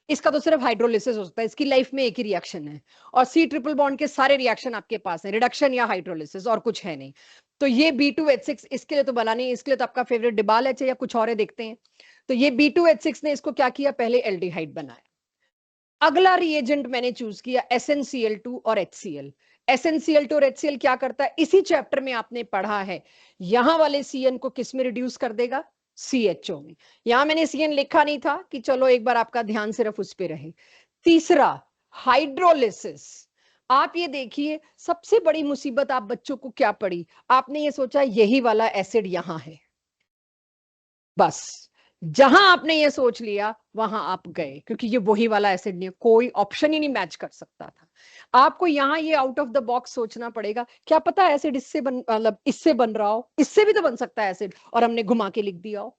इसका तो सिर्फ हाइड्रोलिसिस हो सकता है, इसकी लाइफ में एक ही रिएक्शन है, और C ट्रिपल बॉन्ड के सारे रिएक्शन आपके पास है, रिडक्शन या हाइड्रोलिसिस, और कुछ है नहीं। तो ये B2H6 इसके लिए तो बना नहीं, इसके लिए तो आपका फेवरेट डिबाल है, या कुछ और है, देखते हैं। तो ये B2H6 ने इसको क्या किया, पहले एल्डिहाइड बनाया। अगला रिएजेंट मैंने चूज किया SnCl2 और HCl। SnCl2 और HCl क्या करता है, इसी चैप्टर में आपने पढ़ा है, यहां वाले CN को किस में रिड्यूस कर देगा, CHO में। यहां मैंने CN लिखा नहीं था कि चलो एक बार आपका ध्यान सिर्फ उस पे रहे। तीसरा, हाइड्रोलिसिस। आप ये देखिए, सबसे बड़ी मुसीबत आप बच्चों को क्या पड़ी, आपने ये सोचा यही वाला एसिड यहां है, बस जहां आपने ये सोच लिया वहां आप गए, क्योंकि ये वही वाला एसिड नहीं, कोई ऑप्शन ही नहीं मैच कर सकता था। आपको यहां ये आउट ऑफ द बॉक्स सोचना पड़ेगा, क्या पता एसिड इससे मतलब इससे बन रहा हो, इससे भी तो बन सकता है एसिड, और हमने घुमा के लिख दिया हो।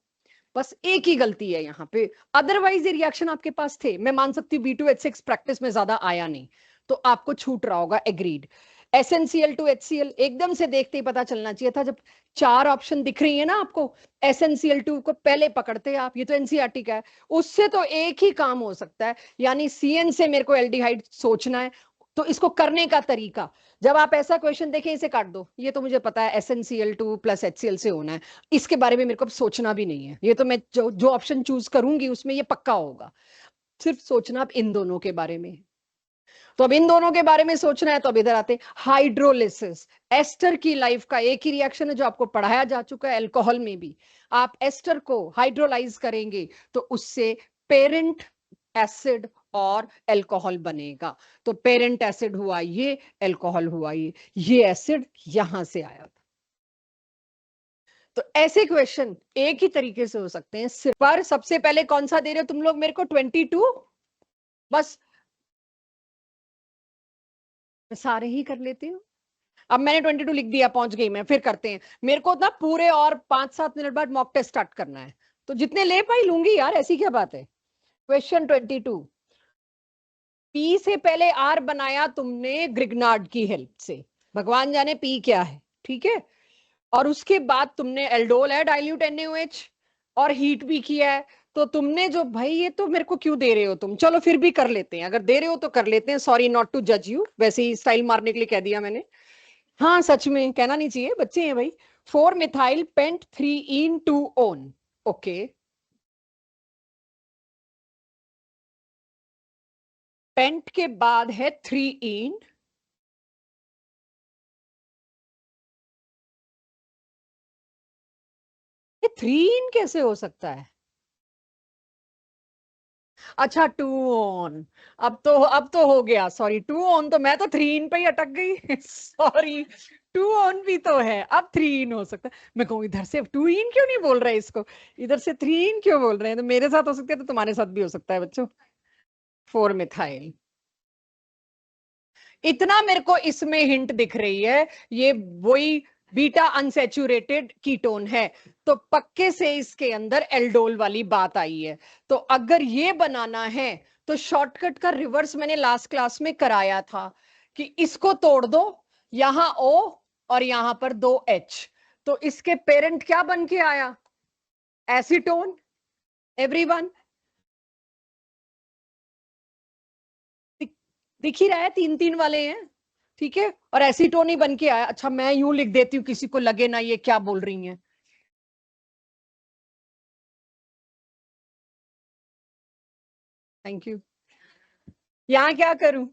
बस एक ही गलती है यहाँ पे, अदरवाइज ये रिएक्शन आपके पास थे। मैं मान सकती हूँ B2H6 प्रैक्टिस में ज्यादा आया नहीं, तो आपको छूट रहा होगा, एग्रीड। SnCl2 HCl एकदम से देखते ही पता चलना चाहिए था, जब चार ऑप्शन दिख रही है ना आपको, SnCl2 को पहले पकड़ते आप, ये तो एनसीईआरटी का है, उससे तो एक ही काम हो सकता है, यानी CN से मेरे को एल्डिहाइड सोचना है। तो इसको करने का तरीका, जब आप ऐसा क्वेश्चन देखें इसे काट दो, ये तो मुझे पता है SnCl2 प्लस HCl से होना है, इसके बारे में मेरे को सोचना भी नहीं है, ये तो मैं जो ऑप्शन चूज करूंगी उसमें ये पक्का होगा, सिर्फ सोचना आप इन दोनों के बारे में। तो अब इन दोनों के बारे में सोचना है, तो अब इधर आते, हाइड्रोलिसिस। एस्टर की लाइफ का एक ही रिएक्शन है जो आपको पढ़ाया जा चुका है अल्कोहल में भी, आप एस्टर को हाइड्रोलाइज करेंगे तो उससे पेरेंट एसिड और अल्कोहल बनेगा। तो पेरेंट एसिड हुआ ये, अल्कोहल हुआ ये एसिड यहां से आया था। तो ऐसे क्वेश्चन एक ही तरीके से हो सकते हैं, सिर्फ पर सबसे पहले कौन सा दे रहे हो तुम लोग मेरे को, 22, बस मैं सारे ही कर लेती हूँ। अब मैंने 22 लिख दिया, पहुंच गई मैं, फिर करते हैं। मेरे को ना पूरे और 5-7 मिनट बाद मॉक टेस्ट स्टार्ट करना है, तो जितने ले पाई लूंगी यार, ऐसी क्या बात है। क्वेश्चन 22, पी से पहले आर बनाया तुमने ग्रिग्नार्ड की हेल्प से, भगवान जाने पी क्या है, ठीक है। और उसके बाद तुमने एल्डोल है डाइल्यूट NaOH, और हीट भी किया है। तो तुमने जो, भाई ये तो मेरे को क्यों दे रहे हो तुम, चलो फिर भी कर लेते हैं, अगर दे रहे हो तो कर लेते हैं, सॉरी नॉट टू जज यू, वैसे ही स्टाइल मारने के लिए कह दिया मैंने। हाँ सच में कहना नहीं चाहिए, बच्चे हैं भाई। 4 methyl paint 3ene2on, okay. Paint के बाद है 3ene, ये 3ene कैसे हो सकता है, अच्छा 2on। अब तो हो गया, सॉरी 2on, तो मैं तो 3ene पे ही अटक गई सॉरी, 2on भी तो है, अब 3ene हो सकता है। मैं कहूँ इधर से 2ene क्यों नहीं बोल रहे इसको, इधर से 3ene क्यों बोल रहे हैं, तो मेरे साथ हो सकता है तो तुम्हारे साथ भी हो सकता है बच्चों। 4 मिथाइल, इतना मेरे को इसमें हिंट दिख रही है, ये वही बीटा अनसैचुरेटेड कीटोन है, तो पक्के से इसके अंदर एल्डोल वाली बात आई है। तो अगर ये बनाना है तो शॉर्टकट का रिवर्स मैंने लास्ट क्लास में कराया था, कि इसको तोड़ दो, यहां O और यहां पर 2 H, तो इसके पेरेंट क्या बन के आया? एसीटोन। एवरीवन दिख ही रहा है, 3 3 वाले हैं, ठीक है, और एसीटोन ही बन के आया। अच्छा मैं यूं लिख देती हूँ, किसी को लगे ना ये क्या बोल रही हैं। Thank you. यहां क्या करूं?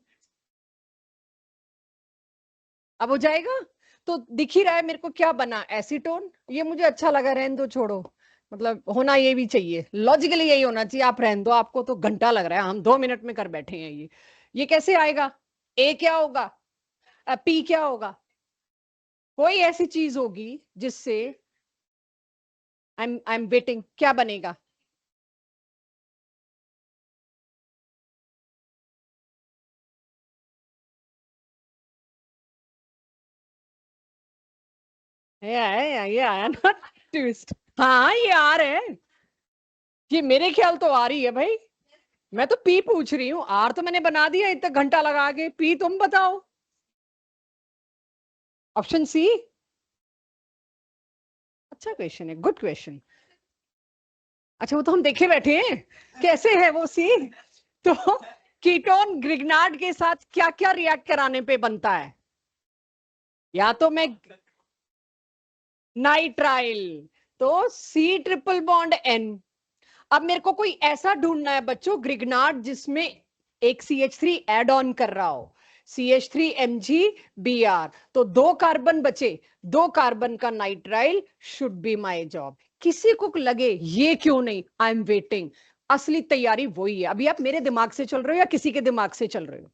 अब हो जाएगा। तो दिख ही रहा है मेरे को क्या बना, एसीटोन। ये मुझे अच्छा लगा, रहने दो, छोड़ो। मतलब होना ये भी चाहिए, लॉजिकली यही होना चाहिए। आप रहने दो, आपको तो घंटा लग रहा है, हम 2 मिनट में कर बैठे हैं ये कैसे आएगा? ए क्या होगा? पी क्या होगा? कोई ऐसी चीज होगी जिससे आई एम वेटिंग, क्या बनेगा? ये आया ना ट्विस्ट। हाँ ये आ रहे हैं, ये मेरे ख्याल तो आ रही है भाई। मैं तो पी पूछ रही हूँ, आर तो मैंने बना दिया इतना घंटा लगा के, पी तुम बताओ। Option C. अच्छा क्वेश्चन है, गुड क्वेश्चन। अच्छा वो तो हम देखे बैठे हैं कैसे है वो सी। तो कीटोन ग्रिग्नार्ड के साथ क्या क्या रिएक्ट कराने पे बनता है? या तो मैं नाइट्राइल, तो सी ट्रिपल बॉन्ड एन। अब मेरे को कोई ऐसा ढूंढना है बच्चों ग्रिग्नार्ड जिसमें एक CH3 ऐड ऑन कर रहा हो, CH3Mg Br, तो 2 कार्बन बचे, 2 कार्बन का nitrile should be my job. किसी को लगे ये क्यों नहीं, आई एम वेटिंग। असली तैयारी वही है। अभी आप मेरे दिमाग से चल रहे हो या किसी के दिमाग से चल रहे हो?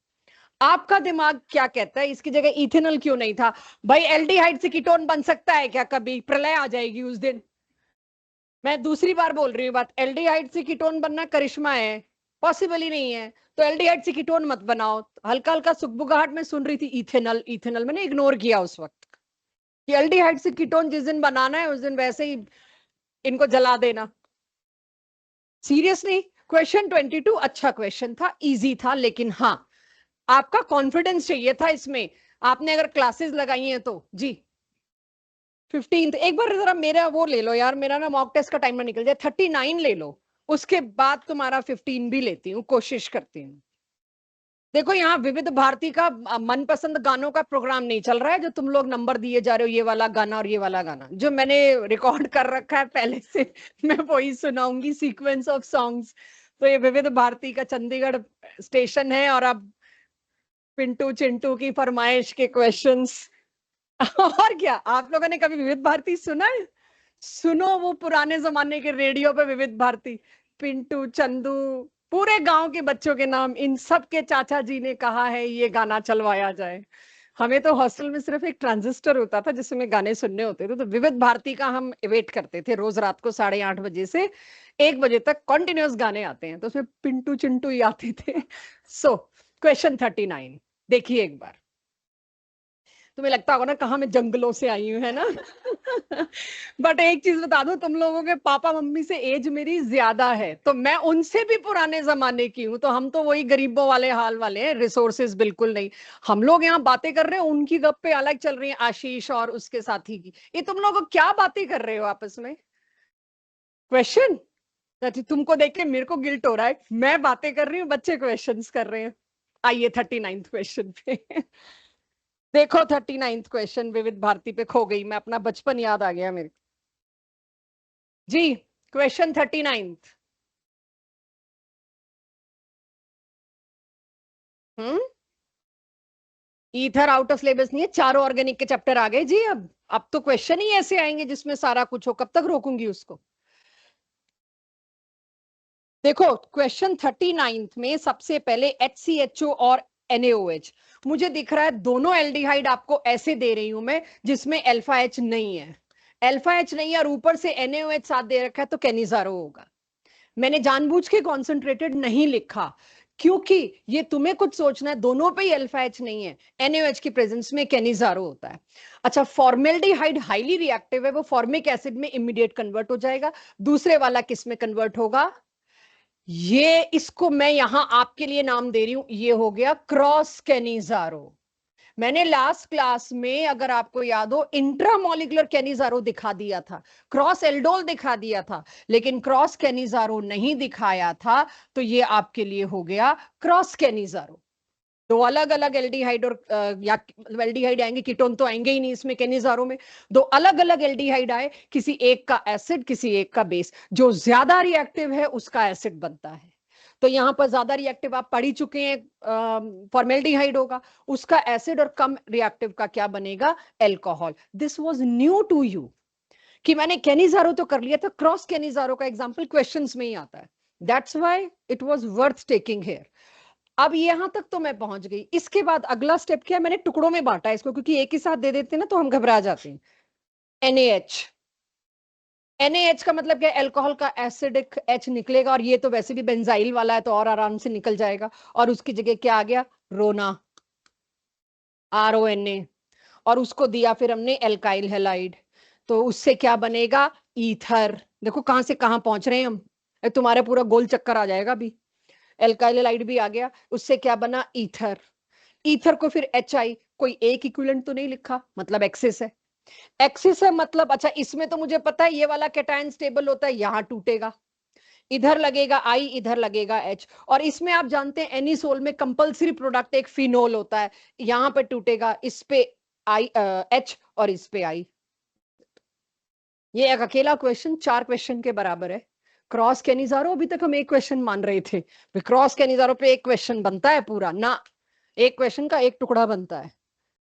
आपका दिमाग क्या कहता है, इसकी जगह इथेनॉल क्यों नहीं था? भाई एल्डिहाइड से कीटोन बन सकता है क्या? कभी प्रलय आ जाएगी उस दिन। मैं दूसरी बार बोल रही हूँ बात, एल्डिहाइड से कीटोन बनना करिश्मा है, पॉसिबल ही नहीं है। तो एल्डिहाइड से कीटोन मत बनाओ। हल्का हल्का सुगबुगाहट में सुन रही थी इथेनॉल इथेनॉल, मैंने इग्नोर किया उस वक्त कि एल्डिहाइड से कीटोन जिस दिन बनाना है उस दिन वैसे ही इनको जला देना। सीरियसली। क्वेश्चन 22 अच्छा क्वेश्चन था, इजी था, लेकिन हाँ आपका कॉन्फिडेंस चाहिए था इसमें। आपने अगर क्लासेस लगाई हैं तो जी। 15th एक बार जरा मेरा वो ले लो यार, मेरा ना मॉक टेस्ट का टाइम ना निकल जाए। 39 ले लो, उसके बाद तुम्हारा 15 भी लेती हूँ, कोशिश करती हूँ। देखो यहाँ विविध भारती का मनपसंद गानों का प्रोग्राम नहीं चल रहा है, जो तुम लोग नंबर दिए जा रहे हो, ये वाला गाना और ये वाला गाना जो मैंने रिकॉर्ड कर रखा है पहले से। मैं वही सुनाऊंगी, सीक्वेंस ऑफ सॉन्ग्स। तो ये विविध भारती का चंडीगढ़ स्टेशन है, और अब पिंटू चिंटू की फरमाइश के क्वेश्चंस। और क्या आप लोगों ने कभी विविध भारती सुना है? सुनो वो पुराने जमाने के रेडियो पे विविध भारती, पिंटू चंदू, पूरे गांव के बच्चों के नाम, इन सब के चाचा जी ने कहा है ये गाना चलवाया जाए। हमें तो हॉस्टल में सिर्फ एक ट्रांजिस्टर होता था जिसमें गाने सुनने होते थे, तो विविध भारती का हम वेट करते थे रोज रात को 8:30 बजे से 1 बजे तक कॉन्टिन्यूस गाने आते हैं, तो उसमें पिंटू चिंटू ही आते थे। सो क्वेश्चन 39 देखिए एक बार। तुम्हें लगता होगा ना कहाँ मैं जंगलों से आई हूँ, है ना? बट एक चीज बता दूं, तुम लोगों के पापा मम्मी से एज मेरी ज्यादा है, तो मैं उनसे भी पुराने जमाने की हूँ। तो हम तो वही गरीबों वाले हाल वाले हैं, रिसोर्सेज बिल्कुल नहीं। हम लोग यहाँ बातें कर रहे हैं, उनकी गप्पे अलग चल रही हैं, आशीष और उसके साथी की। ये तुम लोग क्या बातें कर रहे हो आपस में? क्वेश्चन। तुमको देख के मेरे को गिल्ट हो रहा है, मैं बातें कर रही हूँ, बच्चे क्वेश्चंस कर रहे हैं। आइए 39th क्वेश्चन पे। देखो 39th क्वेश्चन, विविध भारती पे खो गई मैं, अपना बचपन याद आ गया मेरे जी। क्वेश्चन 39। हम्म। ईथर आउट ऑफ सिलेबस नहीं है, चारों ऑर्गेनिक के चैप्टर आ गए जी। अब तो क्वेश्चन ही ऐसे आएंगे जिसमें सारा कुछ हो, कब तक रोकूंगी उसको? देखो क्वेश्चन 39 में सबसे पहले HCHO और NaOH। मुझे दिख रहा है दोनों एल्डिहाइड आपको ऐसे दे रही हूं मैं जिसमें अल्फा H नहीं है, अल्फा H नहीं है, और ऊपर से NaOH साथ दे रखा है, तो कैनिजारो होगा। मैंने जानबूझ के कॉन्सेंट्रेटेड नहीं लिखा, क्योंकि ये तुम्हें कुछ सोचना है, दोनों पे ही अल्फा एच नहीं है, NaOH की प्रेजेंस में कैनिजारो होता है। अच्छा फॉर्मेल्डिहाइड हाईली रिएक्टिव है, वो फॉर्मिक एसिड में इमीडिएट कन्वर्ट हो जाएगा। दूसरे वाला किस में कन्वर्ट होगा? ये इसको मैं यहां आपके लिए नाम दे रही हूं, ये हो गया क्रॉस कैनिजारो। मैंने लास्ट क्लास में, अगर आपको याद हो, इंट्रामोलिकुलर कैनिजारो दिखा दिया था, क्रॉस एल्डोल दिखा दिया था, लेकिन क्रॉस कैनिजारो नहीं दिखाया था, तो ये आपके लिए हो गया क्रॉस कैनिजारो। दो अलग अलग एल्डिहाइड और या एल्डिहाइड आएंगे, कीटोन तो आएंगे ही नहीं इसमें कैनिजारो में। दो अलग अलग एल्डिहाइड आए, किसी एक का एसिड किसी एक का बेस, जो ज्यादा रिएक्टिव है उसका एसिड बनता है। तो यहां पर ज्यादा रिएक्टिव आप पढ़ ही चुके हैं, फॉर्मेल्डिहाइड होगा, उसका एसिड, और कम रिएक्टिव का क्या बनेगा, alcohol. This was new to you कि मैंने कैनिजारो तो कर लिया था, क्रॉस कैनिजारो का एग्जांपल क्वेश्चंस में ही आता है, that's why it was worth taking here. अब यहां तक तो मैं पहुंच गई। इसके बाद अगला स्टेप क्या है, मैंने टुकड़ों में बांटा है इसको, क्योंकि एक ही साथ दे देते हैं ना तो हम घबरा जाते हैं। NaH, NaH का मतलब क्या, अल्कोहल का एसिडिक H निकलेगा, और ये तो वैसे भी बेंजाइल वाला है तो और आराम से निकल जाएगा, और उसकी जगह क्या आ गया, रोना, RONA, और उसको दिया फिर हमने एल्काइल हैलाइड, तो उससे क्या बनेगा, ईथर। देखो कहां से कहां पहुंच रहे हैं हम, तुम्हारा पूरा गोल चक्कर आ जाएगा अभी। एल्काइल हैलाइड भी आ गया, उससे क्या बना, ईथर। ईथर को फिर HI, कोई एक इक्विवेलेंट तो नहीं लिखा, मतलब एक्सिस है। एक्सिस है मतलब, अच्छा इसमें तो मुझे पता है ये वाला कैटायन स्टेबल होता है, यहां टूटेगा, इधर लगेगा I, इधर लगेगा H, और इसमें आप जानते हैं एनिसोल में कंपलसरी प्रोडक्ट एक फिनोल होता है, यहां पे टूटेगा, इस पे H और इस पे I। ये एक अकेला क्वेश्चन 4 क्वेश्चन के बराबर है। क्रॉस कैनिजारो अभी तक हम एक क्वेश्चन मान रहे थे, क्रॉस कैनिजारो पे एक क्वेश्चन बनता है पूरा ना, एक क्वेश्चन का एक टुकड़ा बनता है।